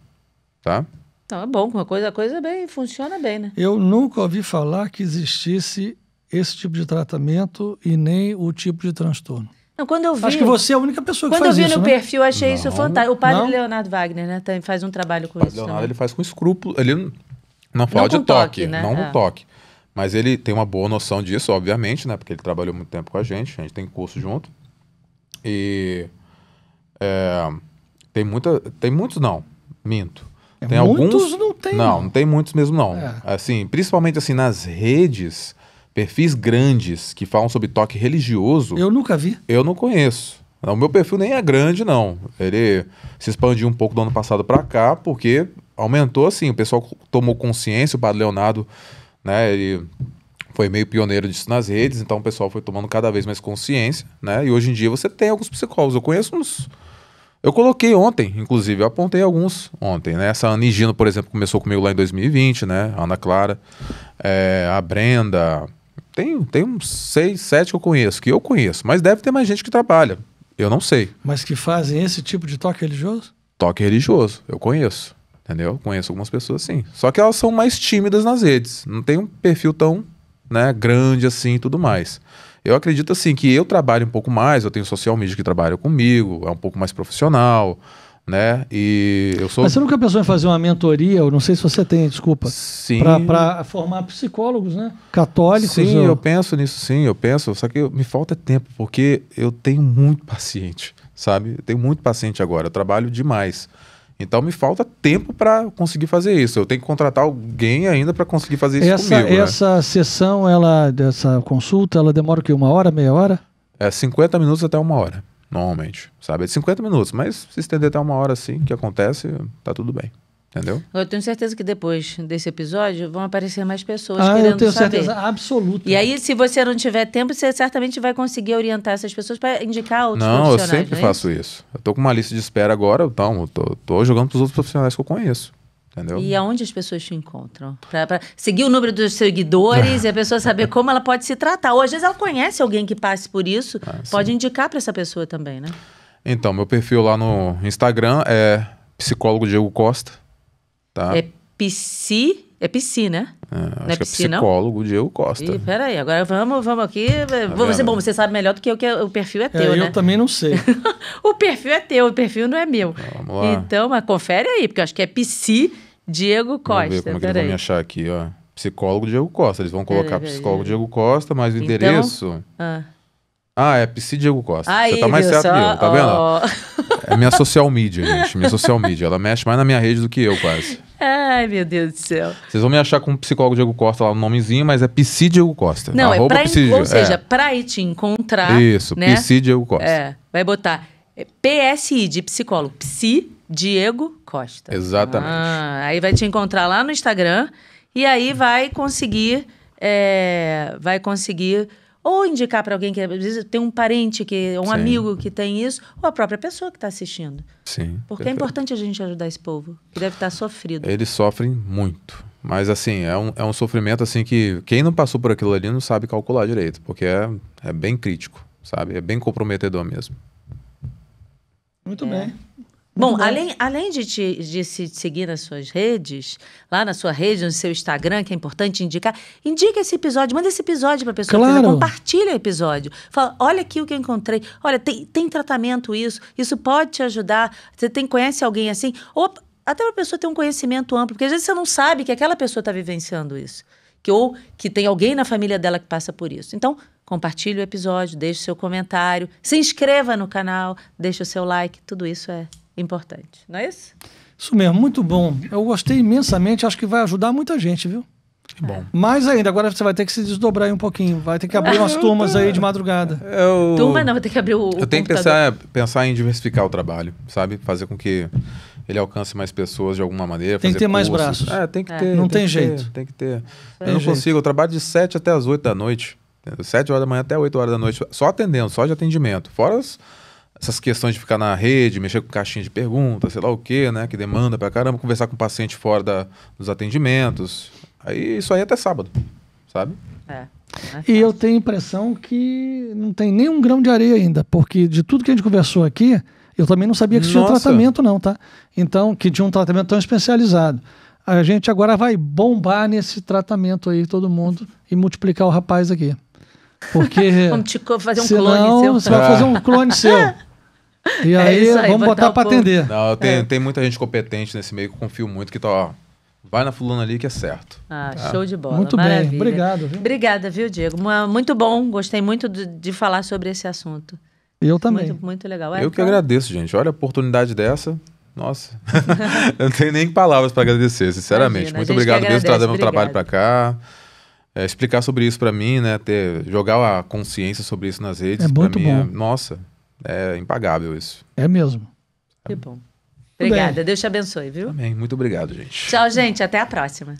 tá? Então é bom, a coisa bem, funciona bem, né? Eu nunca ouvi falar que existisse esse tipo de tratamento e nem o tipo de transtorno. Não, quando eu vi, acho que você é a única pessoa que quando faz eu vi isso, no né? perfil, eu achei isso fantástico. O padre Não? Leonardo Wagner, né, faz um trabalho com O isso Leonardo, também. ele faz com escrúpulo, ele não fala Não de com toque, toque, né? não com toque. Mas ele tem uma boa noção disso, obviamente, né? Porque ele trabalhou muito tempo com a gente tem curso junto. E tem muitos não, minto. Tem muitos alguns, não tem. não tem muitos mesmo não. É. Assim, principalmente assim nas redes, perfis grandes que falam sobre toque religioso, Eu nunca vi. eu não conheço. O meu perfil nem é grande, não. Ele se expandiu um pouco do ano passado para cá, porque aumentou, assim, o pessoal tomou consciência, o padre Leonardo, né, ele foi meio pioneiro disso nas redes, então o pessoal foi tomando cada vez mais consciência, né, e hoje em dia você tem alguns psicólogos, eu conheço uns... Eu coloquei ontem, inclusive, eu apontei alguns ontem, né, essa Ana Higino, por exemplo, começou comigo lá em 2020, né, a Ana Clara, a Brenda... Tem uns 6, 7 que eu conheço, mas deve ter mais gente que trabalha. Eu não sei. Mas que fazem esse tipo de toque religioso? Toque religioso, eu conheço, entendeu? Conheço algumas pessoas assim. Só que elas são mais tímidas nas redes. Não tem um perfil tão, né, grande assim e tudo mais. Eu acredito assim que eu trabalho um pouco mais, eu tenho social media que trabalha comigo, é um pouco mais profissional, né? E eu sou... Mas você nunca pensou em fazer uma mentoria, eu não sei se você tem, desculpa, Sim. para formar psicólogos, né? Católicos. Sim, eu penso nisso, sim, eu penso. Só que me falta tempo, porque eu tenho muito paciente, sabe? Eu tenho muito paciente agora, eu trabalho demais. Então me falta tempo para conseguir fazer isso. Eu tenho que contratar alguém ainda para conseguir fazer isso comigo. Essa sessão, dessa consulta, ela demora o quê? 1 hora, meia hora? É 50 minutos até 1 hora. Normalmente, sabe? É de 50 minutos, mas se estender até 1 hora assim, que acontece, tá tudo bem, entendeu? Eu tenho certeza que depois desse episódio vão aparecer mais pessoas Eu querendo tenho saber. certeza absoluta. E aí, se você não tiver tempo, você certamente vai conseguir orientar essas pessoas para indicar outros Não, eu profissionais. sempre faço isso. Eu tô com uma lista de espera agora, então, eu tô jogando pros outros profissionais que eu conheço. Entendeu? E aonde as pessoas te encontram? Para seguir o número dos seguidores e a pessoa saber como ela pode se tratar. Ou às vezes ela conhece alguém que passe por isso, pode indicar para essa pessoa também, né? Então, meu perfil lá no Instagram é psicólogo Diego Costa. Tá? É psi, né? Acho que é psicólogo Diego Costa. Ih, peraí, agora vamos aqui. Você sabe melhor do que eu, que o perfil é teu, né? Eu também não sei. O perfil é teu, o perfil não é meu. Vamos lá. Então, mas confere aí, porque eu acho que é psi Diego Costa. Vamos ver como é que eles vão me achar aqui, ó. Psicólogo Diego Costa. Eles vão colocar psicólogo Diego Costa, mas o endereço... é Psi Diego Costa. Aí, você tá mais certo que eu, tá vendo? Oh. É minha social media, gente. Minha social media. Ela mexe mais na minha rede do que eu, quase. Ai, meu Deus do céu. Vocês vão me achar com o psicólogo Diego Costa lá no nomezinho, mas é Psi Diego Costa. Não, Arroba Psi, ou seja, pra ir te encontrar. Isso, né? Psi Diego Costa. Vai botar PSI de psicólogo, Psi Diego Costa. Exatamente. Aí vai te encontrar lá no Instagram e aí vai conseguir ou indicar para alguém que às vezes tem um parente, um Sim. amigo que tem isso, ou a própria pessoa que está assistindo. Sim. Porque perfeito. é importante a gente ajudar esse povo, que deve estar sofrido. Eles sofrem muito. Mas, assim, é um sofrimento, assim, que quem não passou por aquilo ali não sabe calcular direito. Porque é bem crítico, sabe? É bem comprometedor mesmo. Muito bem. Bom, além de se seguir nas suas redes, lá na sua rede, no seu Instagram, que é importante indicar, indica esse episódio, manda esse episódio para a pessoa, Claro. compartilha o episódio. Fala, olha aqui o que eu encontrei, olha, tem tratamento isso pode te ajudar, você conhece alguém assim, ou até para a pessoa ter um conhecimento amplo, porque às vezes você não sabe que aquela pessoa está vivenciando isso, ou que tem alguém na família dela que passa por isso. Então, compartilhe o episódio, deixe o seu comentário, se inscreva no canal, deixe o seu like, tudo isso é importante, não é isso? Isso mesmo, muito bom. Eu gostei imensamente, acho que vai ajudar muita gente, viu? Que bom. Mais ainda, agora você vai ter que se desdobrar aí um pouquinho, vai ter que abrir umas turmas aí de madrugada. Turma não, vai ter que abrir o Eu tenho que computador. pensar em diversificar o trabalho, sabe? Fazer com que ele alcance mais pessoas de alguma maneira. Tem que fazer ter mais cursos. braços. Tem que ter. Não tem tem que jeito. Tem que ter. Tem Eu não jeito. consigo, eu trabalho de 7 até as 8 da noite. 7 horas da manhã até 8 horas da noite, só atendendo, só de atendimento. Fora essas questões de ficar na rede, mexer com caixinha de perguntas, sei lá o quê, né? Que demanda pra caramba, conversar com o paciente fora dos atendimentos. Aí isso aí até sábado, sabe? E eu tenho a impressão que não tem nem um grão de areia ainda, porque de tudo que a gente conversou aqui, eu também não sabia que tinha Nossa. tratamento não, tá? Então, que tinha um tratamento tão especializado. A gente agora vai bombar nesse tratamento aí, todo mundo, e multiplicar o rapaz aqui. Porque Vamos fazer um senão, clone seu. você vai fazer um clone seu. E aí, isso aí, vamos botar botar para o povo. atender. Não, tem muita gente competente nesse meio que eu confio muito que tá, ó, vai na fulana ali que é certo. Show de bola, Muito maravilha. bem, obrigado. Viu? Obrigada, viu, Diego? Muito bom, gostei muito de falar sobre esse assunto. Eu também. Muito, muito legal. Eu que agradeço, gente. Olha a oportunidade dessa. Nossa, eu não tenho nem palavras para agradecer, sinceramente. Imagina, a muito gente obrigado que mesmo por trazer meu agradece, trabalho para cá. Explicar sobre isso para mim, né? Jogar a consciência sobre isso nas redes. É muito pra mim bom. Nossa, é impagável isso. É mesmo. Que bom. Obrigada, Deus te abençoe, viu? Amém. Muito obrigado, gente. Tchau, gente. Até a próxima.